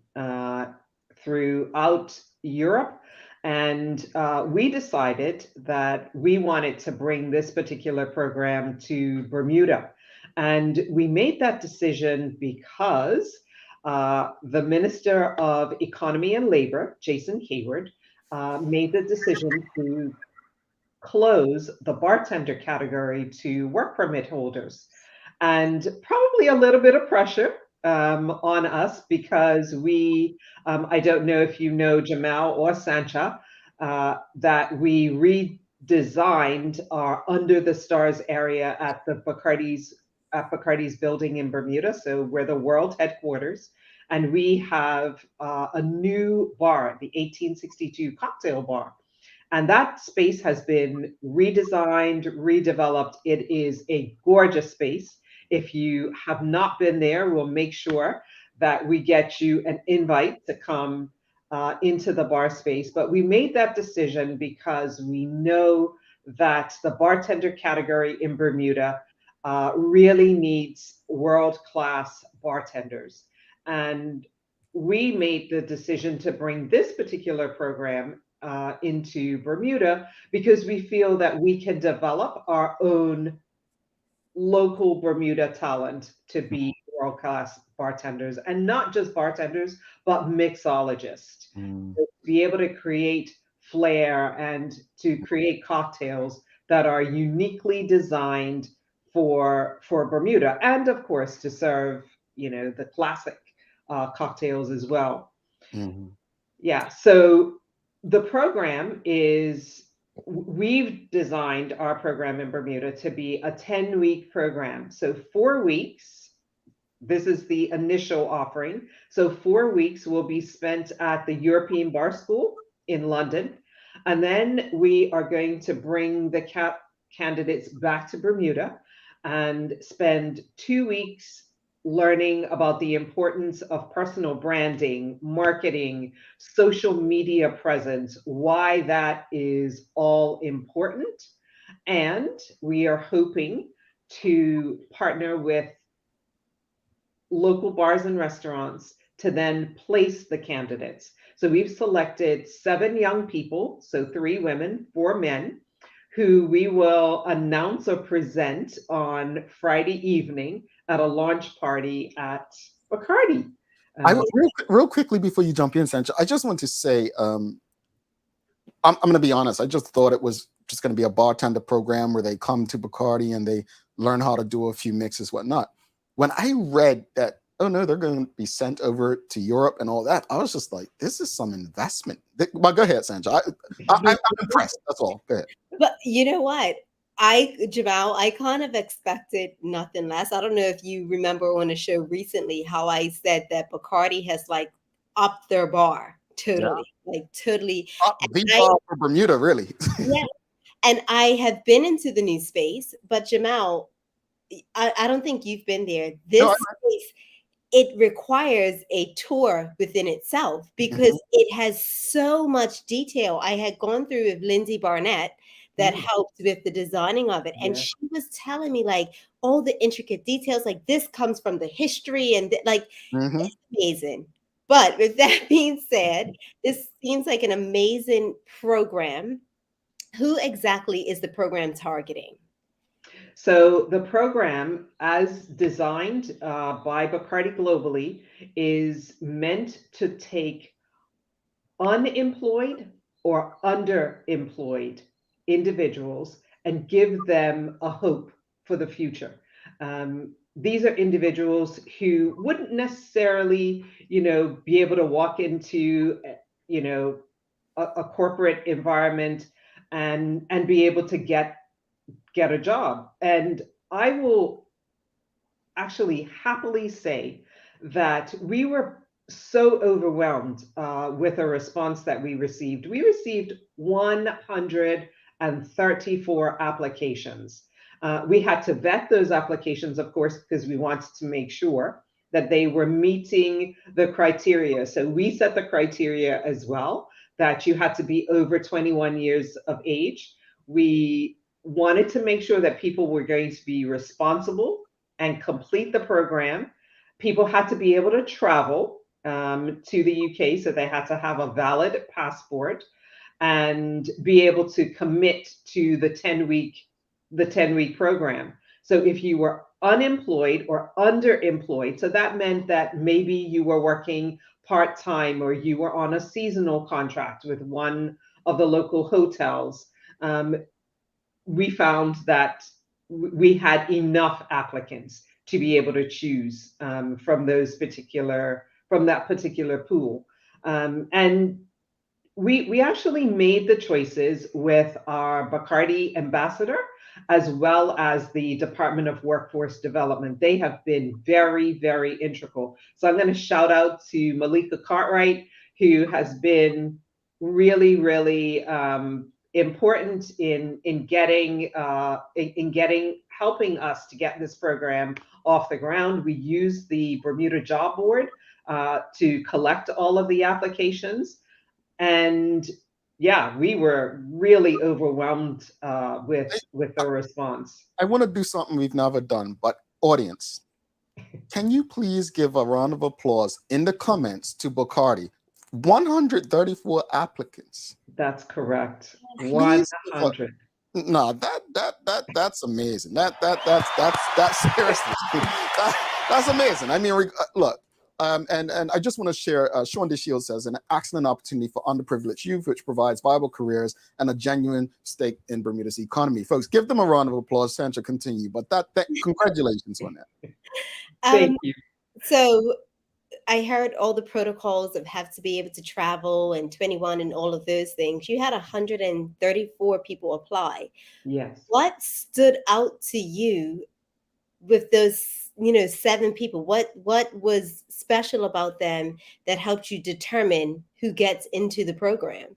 throughout Europe. And we decided that we wanted to bring this particular program to Bermuda. And we made that decision because the Minister of Economy and Labor, Jason Hayward, made the decision to close the bartender category to work permit holders. And probably a little bit of pressure on us because I don't know if you know Jamal or Sancha, that we redesigned our Under the Stars area at the Bacardi's building in Bermuda. So we're the world headquarters. And we have a new bar, the 1862 cocktail bar. And that space has been redesigned, redeveloped. It is a gorgeous space. If you have not been there, we'll make sure that we get you an invite to come into the bar space. But we made that decision because we know that the bartender category in Bermuda really needs world-class bartenders. And we made the decision to bring this particular program into Bermuda because we feel that we can develop our own local Bermuda talent to be world-class bartenders, and not just bartenders, but mixologists. To be able to create flair and to create cocktails that are uniquely designed for Bermuda, and of course to serve, the classic cocktails as well. Yeah, so the program we've designed our program in Bermuda to be a 10-week program. So 4 weeks, this is the initial offering. So 4 weeks will be spent at the European Bar School in London. And then we are going to bring the candidates back to Bermuda and spend 2 weeks learning about the importance of personal branding, marketing, social media presence, why that is all important. And we are hoping to partner with local bars and restaurants to then place the candidates. So we've selected 7 young people, so 3 women, 4 men, who we will announce or present on Friday evening at a launch party at Bacardi. Real quickly before you jump in, Sancha, I just want to say, I'm going to be honest. I just thought it was just going to be a bartender program where they come to Bacardi and they learn how to do a few mixes, whatnot. When I read that, oh no, they're going to be sent over to Europe and all that, I was just like, this is some investment. But go ahead, Sancha. I'm impressed. That's all. Go ahead. But you know what? Jamal, I kind of expected nothing less. I don't know if you remember on a show recently how I said that Bacardi has like upped their bar totally, totally. The bar for Bermuda, really. Yeah. And I have been into the new space, but Jamal, I don't think you've been there. This space, it requires a tour within itself because it has so much detail. I had gone through with Lindsay Barnett, that helped with the designing of it. And she was telling me like all the intricate details, like this comes from the history and like it's amazing. But with that being said, this seems like an amazing program. Who exactly is the program targeting? So the program, as designed by Bacardi globally, is meant to take unemployed or underemployed individuals and give them a hope for the future. These are individuals who wouldn't necessarily, be able to walk into, a corporate environment and be able to get a job. And I will actually happily say that we were so overwhelmed with a response that we received. We received 134 applications. We had to vet those applications, of course, because we wanted to make sure that they were meeting the criteria. So we set the criteria as well, that you had to be over 21 years of age. We wanted to make sure that people were going to be responsible and complete the program. People had to be able to travel to the UK, so they had to have a valid passport and be able to commit to the 10-week program. So if you were unemployed or underemployed, so that meant that maybe you were working part-time or you were on a seasonal contract with one of the local hotels, we found that we had enough applicants to be able to choose from that particular pool. And we actually made the choices with our Bacardi ambassador, as well as the Department of Workforce Development. They have been very, very integral. So I'm going to shout out to Malika Cartwright, who has been really, really important in helping us to get this program off the ground. We used the Bermuda Job Board to collect all of the applications, and we were really overwhelmed with the response. I want to do something we've never done, but audience, can you please give a round of applause in the comments to Bacardi? 134 applicants. That's correct. Please, 100. No, that's amazing. That's seriously, that's amazing. I mean, look, and I just want to share. Sean DeShield says an excellent opportunity for underprivileged youth, which provides viable careers and a genuine stake in Bermuda's economy. Folks, give them a round of applause. Sandra, continue. But that congratulations on that. Thank you. So I heard all the protocols of have to be able to travel and 21 and all of those things. You had 134 people apply. Yes. What stood out to you with those, 7 people? What was special about them that helped you determine who gets into the program?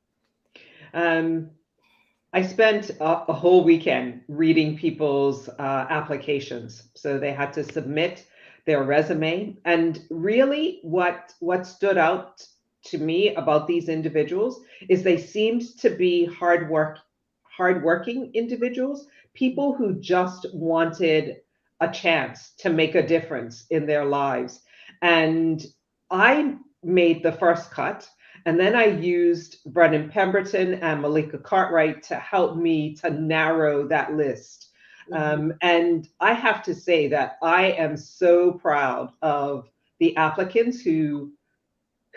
I spent a whole weekend reading people's applications. So they had to submit their resume. And really what stood out to me about these individuals is they seemed to be hardworking individuals, people who just wanted a chance to make a difference in their lives. And I made the first cut, and then I used Brennan Pemberton and Malika Cartwright to help me to narrow that list. And I have to say that I am so proud of the applicants who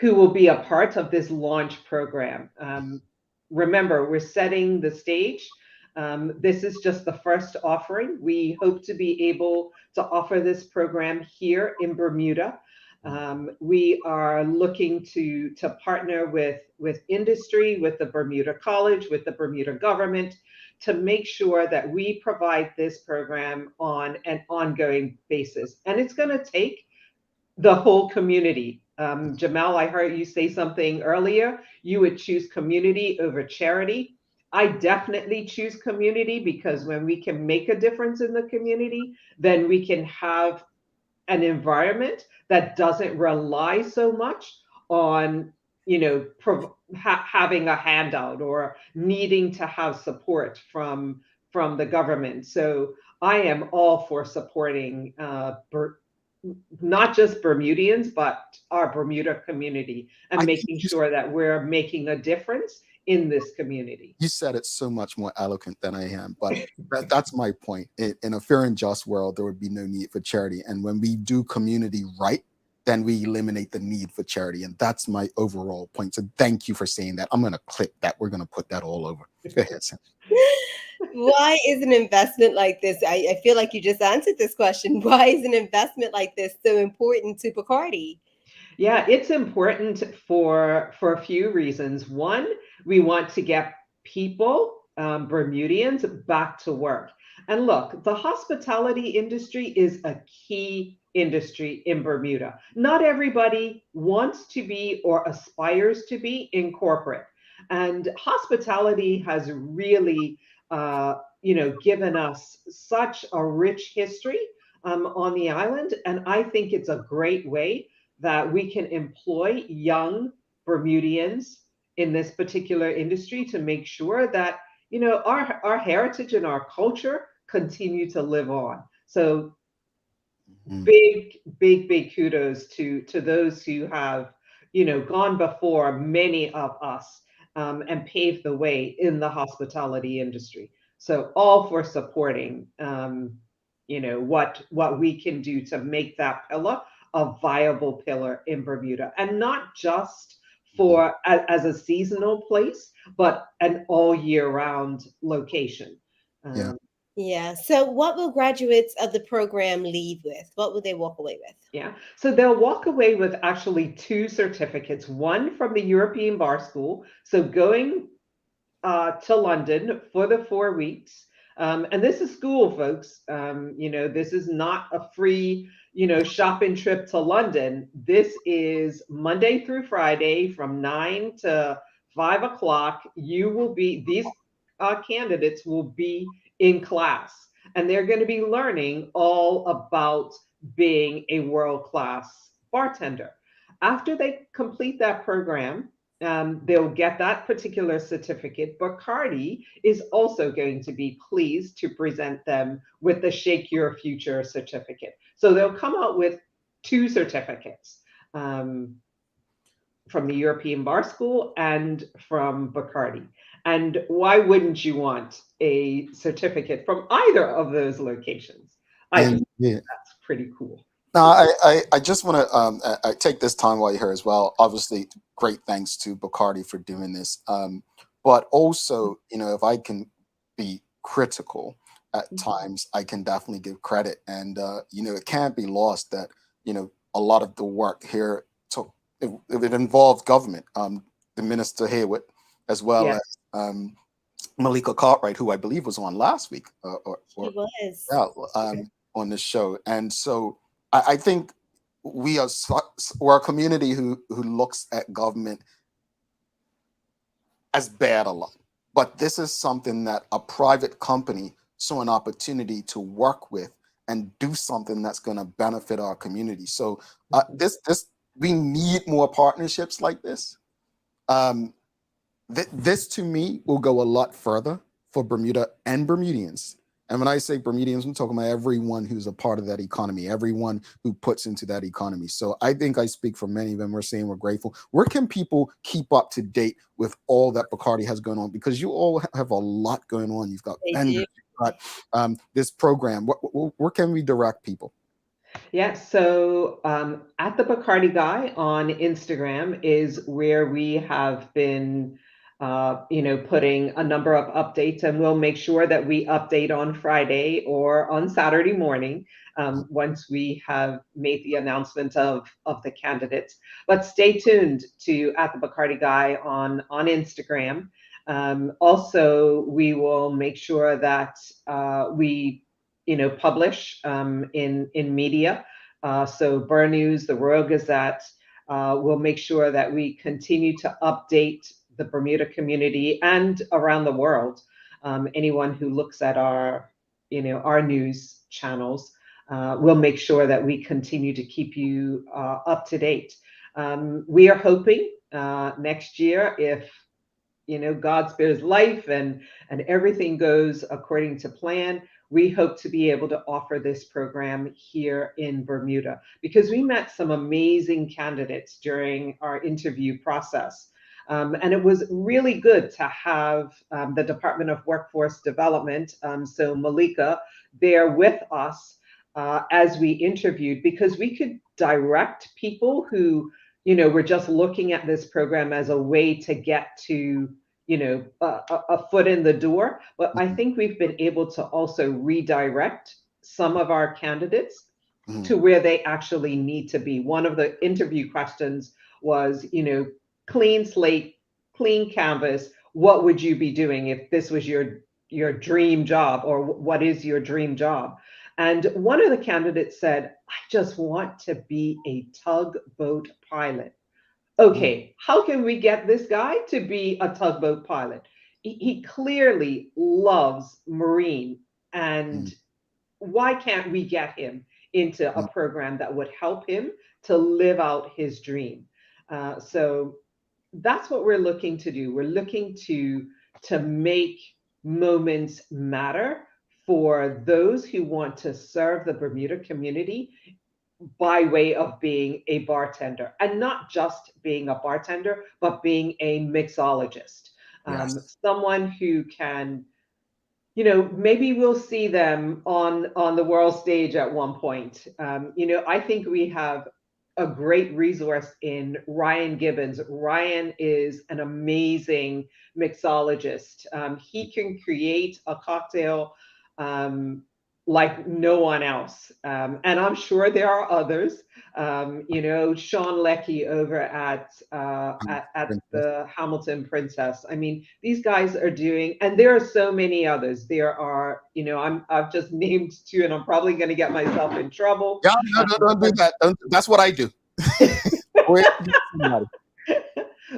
will be a part of this launch program. Remember, we're setting the stage. This is just the first offering. We hope to be able to offer this program here in Bermuda. We are looking to partner with industry, with the Bermuda College, with the Bermuda government, to make sure that we provide this program on an ongoing basis. And it's going to take the whole community. Jamal, I heard you say something earlier. You would choose community over charity. I definitely choose community, because when we can make a difference in the community, then we can have an environment that doesn't rely so much on having a handout or needing to have support from the government. So I am all for supporting not just Bermudians, but our Bermuda community, and making sure that we're making a difference in this community. You said it so much more eloquent than I am, but that's my point. In a fair and just world, there would be no need for charity. And when we do community right, then we eliminate the need for charity. And that's my overall point. So thank you for saying that. I'm going to clip that. We're going to put that all over. Go ahead, Sam. Why is an investment like this? I feel like you just answered this question. Why is an investment like this so important to Bacardi? Yeah, it's important for a few reasons. One, we want to get people, Bermudians, back to work. And look, the hospitality industry is a key industry in Bermuda. Not everybody wants to be or aspires to be in corporate. And hospitality has really, given us such a rich history on the island. And I think it's a great way that we can employ young Bermudians in this particular industry to make sure that our heritage and our culture continue to live on. So big kudos to those who have gone before many of us and paved the way in the hospitality industry. So all for supporting what we can do to make that pillar a viable pillar in Bermuda, and not just for as a seasonal place, but an all year round location. Yeah. So what will graduates of the program leave with? What will they walk away with? Yeah. So they'll walk away with actually 2 certificates, one from the European Bar School. So going to London for the 4 weeks. And this is school, folks. This is not a free, shopping trip to London. This is Monday through Friday from 9 to 5 o'clock. These candidates will be in class, and they're going to be learning all about being a world-class bartender. After they complete that program, they'll get that particular certificate. Bacardi is also going to be pleased to present them with the Shake Your Future certificate. So they'll come out with 2 certificates from the European Bar School and from Bacardi. And why wouldn't you want a certificate from either of those locations? I think that's pretty cool. Now, I just want to I take this time while you're here as well. Obviously, great thanks to Bacardi for doing this. But also, if I can be critical at times, I can definitely give credit. And, it can't be lost that, a lot of the work here it involved government, the Minister Hayward, as well as Malika Cartwright, who I believe was on last week. She was. On the show. And so I think we're a community who looks at government as bad a lot. But this is something that a private company saw an opportunity to work with and do something that's going to benefit our community. So we need more partnerships like this. This to me will go a lot further for Bermuda and Bermudians. And when I say Bermudians, I'm talking about everyone who's a part of that economy, everyone who puts into that economy. So I think I speak for many of them. We're saying we're grateful. Where can people keep up to date with all that Bacardi has going on? Because you all have a lot going on. You've got vendors, you've got this program. Where can we direct people? Yeah, so at the Bacardi Guy on Instagram is where we have been putting a number of updates, and we'll make sure that we update on Friday or on Saturday morning once we have made the announcement of the candidates. But stay tuned to at the Bacardi Guy on Instagram. Also, we will make sure that we publish in media. So Burr News, the Royal Gazette, will make sure that we continue to update the Bermuda community and around the world. Anyone who looks at our news channels, we'll make sure that we continue to keep you up to date. We are hoping next year, if God spares life and everything goes according to plan, we hope to be able to offer this program here in Bermuda, because we met some amazing candidates during our interview process. And it was really good to have the Department of Workforce Development, so Malika, there with us as we interviewed, because we could direct people who we're just looking at this program as a way to get to, a foot in the door. But I think we've been able to also redirect some of our candidates to where they actually need to be. One of the interview questions was, clean slate, clean canvas. What would you be doing if this was your dream job, or what is your dream job? And one of the candidates said, I just want to be a tugboat pilot. Okay, how can we get this guy to be a tugboat pilot? He clearly loves marine, and why can't we get him into a program that would help him to live out his dream? So that's what we're looking to do. We're looking to make moments matter for those who want to serve the Bermuda community by way of being a bartender, and not just being a bartender, but being a mixologist. Someone who can, maybe we'll see them on the world stage at one point. I think we have a great resource in Ryan Gibbons. Ryan is an amazing mixologist. He can create a cocktail like no one else. And I'm sure there are others. Sean Leckie over at the Hamilton Princess. I mean, these guys are doing, and there are so many others. There are, I've just named two, and I'm probably going to get myself in trouble. Yeah, no, don't do that. That's what I do.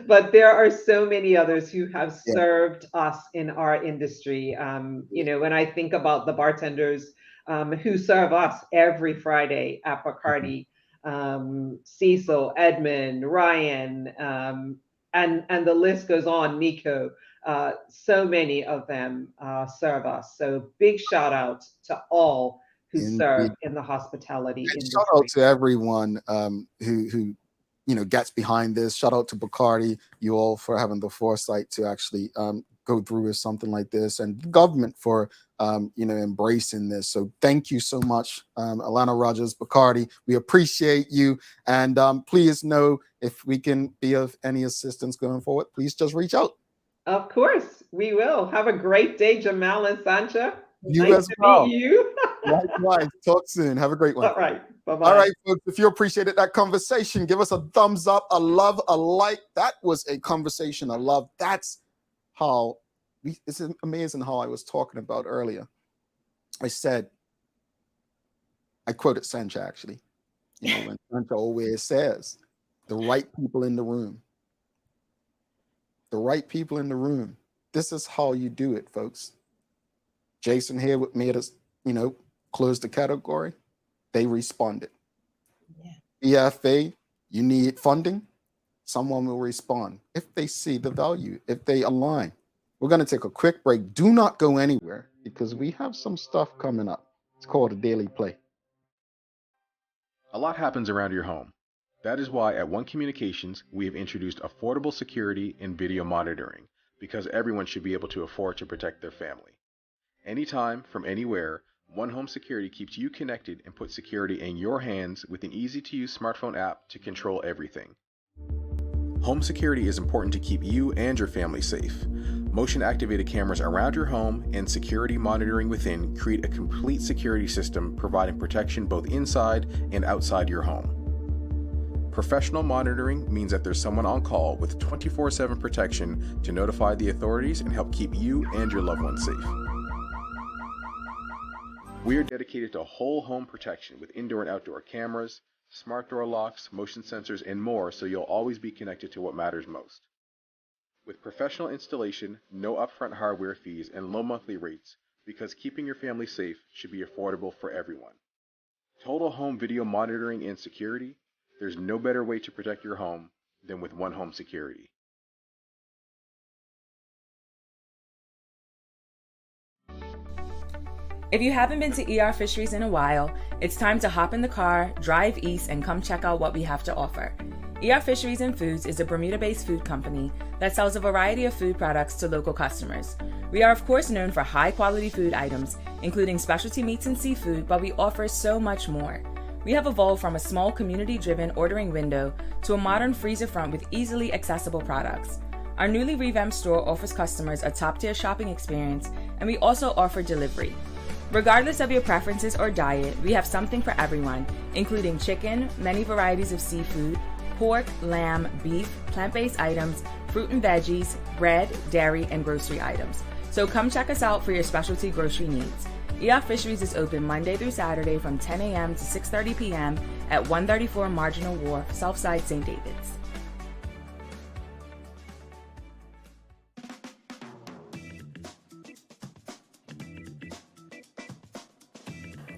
But there are so many others who have served us in our industry. When I think about the bartenders who serve us every Friday at Bacardi, Cecil, Edmund, Ryan, and the list goes on, Nico, so many of them serve us. So big shout out to all who serve in the hospitality industry. Shout out to everyone who gets behind this. Shout out to Bacardi, you all, for having the foresight to actually go through with something like this, and the government for embracing this. So thank you so much, Alana Rogers, Bacardi. We appreciate you, and please know, if we can be of any assistance going forward, please just reach out. Of course, we will. Have a great day, Jamal and Sancha. You nice as to well. meet you. Likewise. Talk soon. Have a great one. All right. Bye-bye. All right, folks. If you appreciated that conversation, give us a thumbs up, a love, a like. That was a conversation, a love. That's how it's amazing how I was talking about earlier. I quoted Sancha actually. When Sancha always says, the right people in the room. The right people in the room. This is how you do it, folks. Jason here made us, close the category. They responded. EFA, you need funding. Someone will respond if they see the value, if they align. We're going to take a quick break. Do not go anywhere, because we have some stuff coming up. It's called a Daily Play. A lot happens around your home. That is why at One Communications, we have introduced affordable security and video monitoring, because everyone should be able to afford to protect their family. Anytime, from anywhere, One Home Security keeps you connected and puts security in your hands with an easy-to-use smartphone app to control everything. Home security is important to keep you and your family safe. Motion-activated cameras around your home and security monitoring within create a complete security system providing protection both inside and outside your home. Professional monitoring means that there's someone on call with 24/7 protection to notify the authorities and help keep you and your loved ones safe. We are dedicated to whole home protection with indoor and outdoor cameras, smart door locks, motion sensors, and more, so you'll always be connected to what matters most. With professional installation, no upfront hardware fees, and low monthly rates, because keeping your family safe should be affordable for everyone. Total home video monitoring and security, There's no better way to protect your home than with One Home Security. If you haven't been to ER Fisheries in a while, it's time to hop in the car, drive east, and come check out what we have to offer. ER Fisheries and Foods is a Bermuda-based food company that sells a variety of food products to local customers. We are of course known for high-quality food items, including specialty meats and seafood, but we offer so much more. We have evolved from a small community-driven ordering window to a modern freezer front with easily accessible products. Our newly revamped store offers customers a top-tier shopping experience, and we also offer delivery. Regardless of your preferences or diet, we have something for everyone, including chicken, many varieties of seafood, pork, lamb, beef, plant-based items, fruit and veggies, bread, dairy, and grocery items. So come check us out for your specialty grocery needs. ER Fisheries is open Monday through Saturday from 10 a.m. to 6:30 p.m. at 134 Marginal Wharf, Southside St. David's.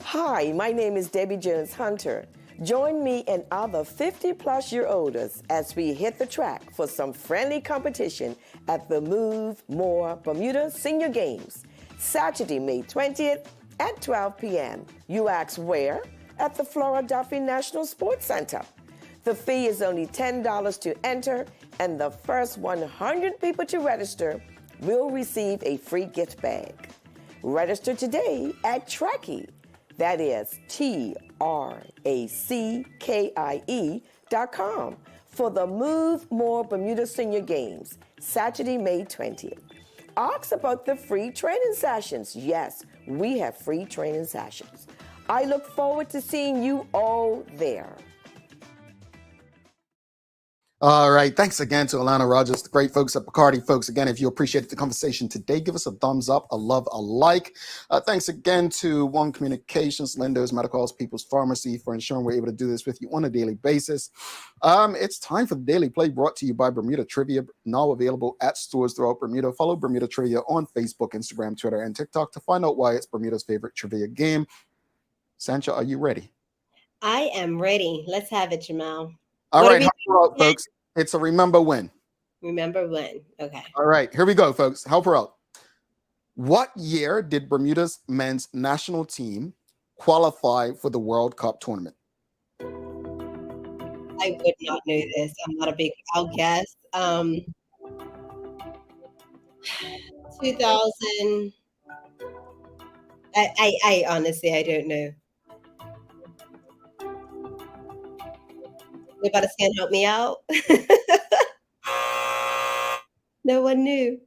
Hi, my name is Debbie Jones Hunter. Join me and other 50-plus-year-olders as we hit the track for some friendly competition at the Move More Bermuda Senior Games, Saturday, May 20th at 12 p.m. You ask where? At the Flora Duffy National Sports Center. The fee is only $10 to enter, and the first 100 people to register will receive a free gift bag. Register today at Trekkie. That is TRACKIE.com for the Move More Bermuda Senior Games, Saturday, May 20th. Ask about the free training sessions. Yes, we have free training sessions. I look forward to seeing you all there. All right. Thanks again to Alana Rogers, the great folks at Bacardi. Folks, again, if you appreciated the conversation today, give us a thumbs up, a love, a like. Thanks again to One Communications, Lindo's Medicals, People's Pharmacy for ensuring we're able to do this with you on a daily basis. It's time for the Daily Play, brought to you by Bermuda Trivia, now available at stores throughout Bermuda. Follow Bermuda Trivia on Facebook, Instagram, Twitter, and TikTok to find out why it's Bermuda's favorite trivia game. Sancha, are you ready? I am ready. Let's have it, Jamal. All right, help her out, folks. It's a remember when. Remember when. Okay. All right, here we go, folks. Help her out. What year did Bermuda's men's national team qualify for the World Cup tournament? I would not know this. I'm not a big, I'll guess. 2000. I honestly, I don't know. Anybody can help me out? No one knew.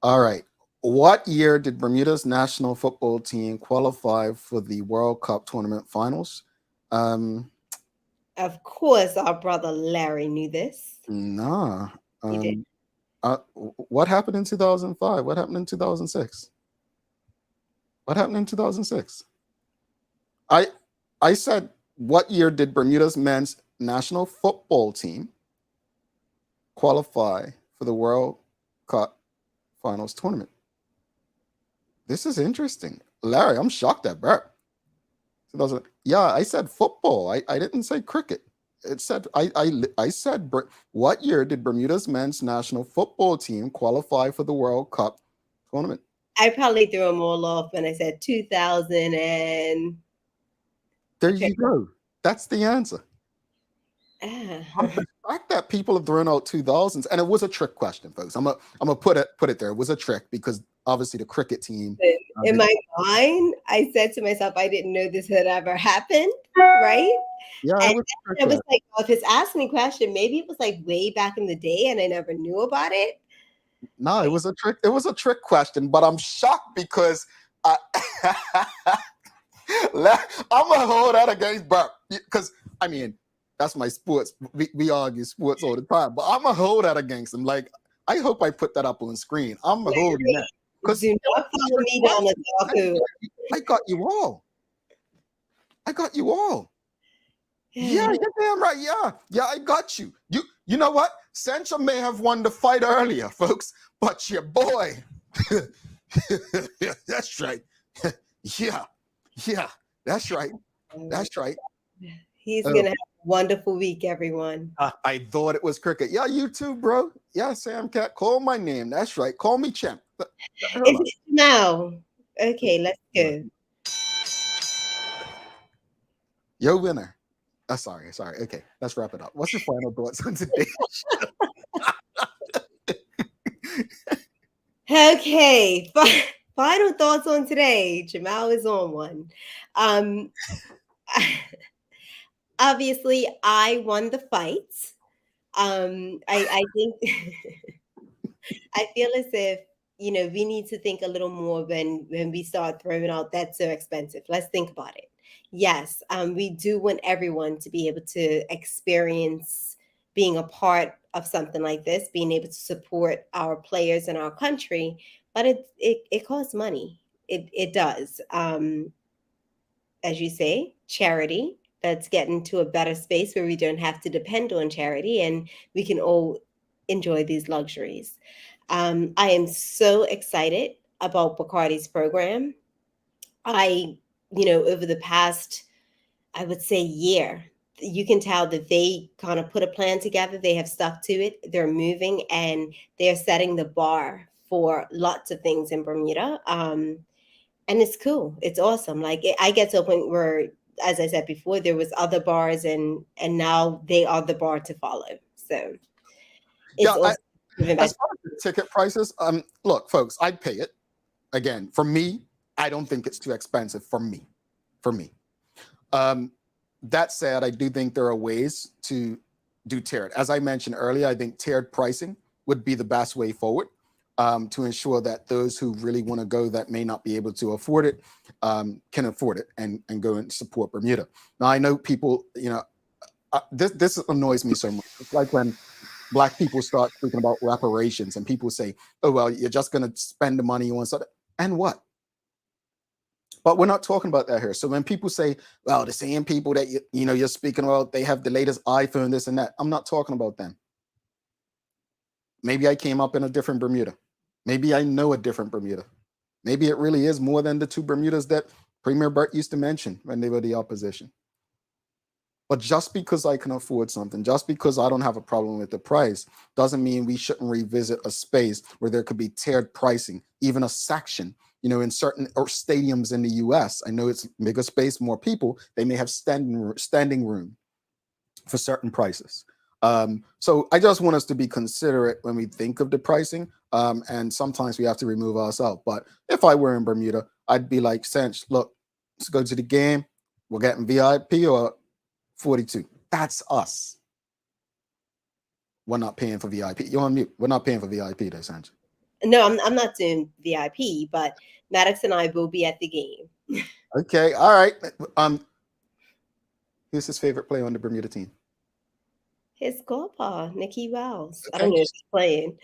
All right. What year did Bermuda's national football team qualify for the World Cup tournament finals? Of course, our brother Larry knew this. Nah. He did. What happened in 2005? What happened in 2006? What happened in 2006? I said, what year did Bermuda's men's national football team qualify for the World Cup finals tournament? This is interesting. Larry, I'm shocked at Bert. Yeah, I said football. I didn't say cricket. It said I said what year did Bermuda's men's national football team qualify for the World Cup tournament? I probably threw them all off when I said 2000 and there you go. That's the answer. I'm shocked that people have thrown out 2000s, and it was a trick question, folks. I'm gonna put it there. It was a trick because obviously the cricket team. In my mind, I said to myself, I didn't know this had ever happened, right? Yeah, and I was like, well, if it's asking a question, maybe it was like way back in the day, and I never knew about it. No, it was a trick. It was a trick question, but I'm shocked because I'm gonna hold that against Bert because I mean that's my sports. We argue sports all the time, but I'm gonna hold that against him. Like I hope I put that up on screen. I'm holding that because do not follow me down the dark. I got you all. I got you all. Yeah, you're damn right. Yeah, I got you. You know what? Sancho may have won the fight earlier, folks, but your boy. That's right. Yeah, that's right. That's right. He's going to have a wonderful week, everyone. I thought it was cricket. Yeah, you too, bro. Yeah, Sam Cat, call my name. That's right. Call me champ. It's now. Okay, let's go. Yo, winner. Sorry. Okay, let's wrap it up. What's your final thoughts on today? Okay, final thoughts on today. Jamal is on one. Obviously, I won the fight. I think I feel as if we need to think a little more when we start throwing out that's so expensive. Let's think about it. Yes, we do want everyone to be able to experience being a part of something like this, being able to support our players in our country, but it costs money. It does. As you say, charity. Let's get into a better space where we don't have to depend on charity and we can all enjoy these luxuries. I am so excited about Bacardi's program. Over the past, I would say, year, you can tell that they kind of put a plan together. They have stuck to it. They're moving and they're setting the bar for lots of things in Bermuda. And it's cool. It's awesome. Like I get to a point where, as I said before, there was other bars and now they are the bar to follow. So it's awesome. As far as the ticket prices, look, folks, I'd pay it. Again, for me, I don't think it's too expensive for me. That said, I do think there are ways to do tiered. As I mentioned earlier, I think tiered pricing would be the best way forward to ensure that those who really want to go that may not be able to afford it can afford it and go and support Bermuda. Now, I know people, this annoys me so much. It's like when Black people start speaking about reparations and people say, oh, well, you're just going to spend the money on something. And what? But we're not talking about that here. So when people say, well, the same people that you're speaking about, they have the latest iPhone, this and that. I'm not talking about them. Maybe I came up in a different Bermuda. Maybe I know a different Bermuda. Maybe it really is more than the two Bermudas that Premier Burt used to mention when they were the opposition. But just because I can afford something, just because I don't have a problem with the price, doesn't mean we shouldn't revisit a space where there could be tiered pricing, even a section. In certain stadiums in the U.S., I know it's bigger space, more people. They may have standing room for certain prices. So I just want us to be considerate when we think of the pricing. And sometimes we have to remove ourselves. But if I were in Bermuda, I'd be like, Cinch, look, let's go to the game. We're getting VIP or 42. That's us. We're not paying for VIP. You're on mute. We're not paying for VIP, though, Cinch. No, I'm not doing VIP, but Maddox and I will be at the game. Okay, all right. Who's his favorite player on the Bermuda team? His godpa, Nicky Wells. I don't know if he's playing.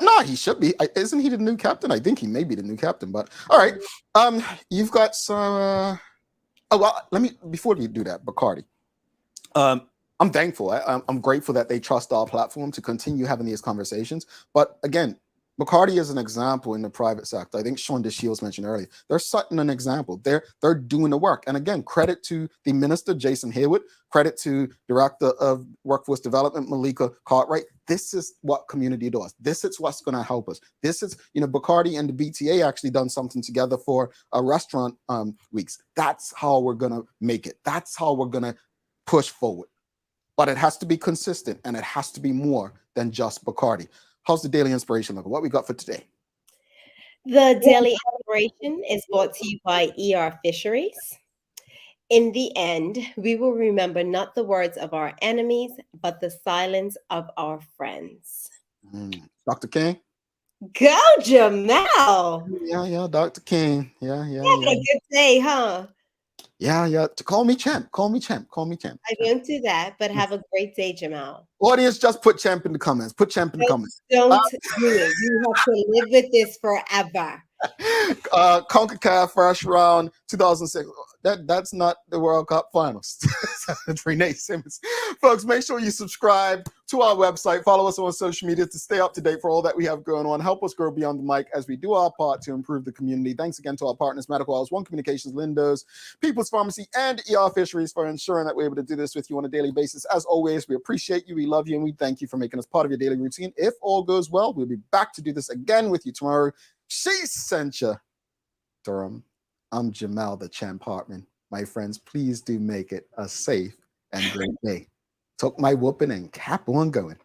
No, he should be. Isn't he the new captain? I think he may be the new captain. But all right, you've got some. Let me before we do that, Bacardi. I'm thankful. I'm grateful that they trust our platform to continue having these conversations. But again, Bacardi is an example in the private sector. I think Sean DeShields mentioned earlier. They're setting an example. They're doing the work. And again, credit to the minister, Jason Haywood. Credit to Director of Workforce Development, Malika Cartwright. This is what community does. This is what's going to help us. This is, Bacardi and the BTA actually done something together for a restaurant weeks. That's how we're going to make it. That's how we're going to push forward. But it has to be consistent and it has to be more than just Bacardi. How's the Daily Inspiration looking? What we got for today? The Daily Inspiration is brought to you by ER Fisheries. In the end, we will remember not the words of our enemies, but the silence of our friends. Dr. King? Go, Jamal! Yeah, Dr. King. Yeah. Having a good day, huh? Yeah. Call me champ. I won't do that, but have a great day, Jamal. Audience, just put champ in the comments. Don't do it. You have to live with this forever. CONCACAF first round 2006. That's not the World Cup finals. Renee Simmons. Folks, make sure you subscribe to our website. Follow us on social media to stay up to date for all that we have going on. Help us grow beyond the mic as we do our part to improve the community. Thanks again to our partners, Medical House, One Communications, Lindo's, People's Pharmacy, and ER Fisheries for ensuring that we're able to do this with you on a daily basis. As always, we appreciate you, we love you, and we thank you for making us part of your daily routine. If all goes well, we'll be back to do this again with you tomorrow. She sent you, Durham. I'm Jamal, the Champ Hartman. My friends, please do make it a safe and great day. Took my whooping and cap on going.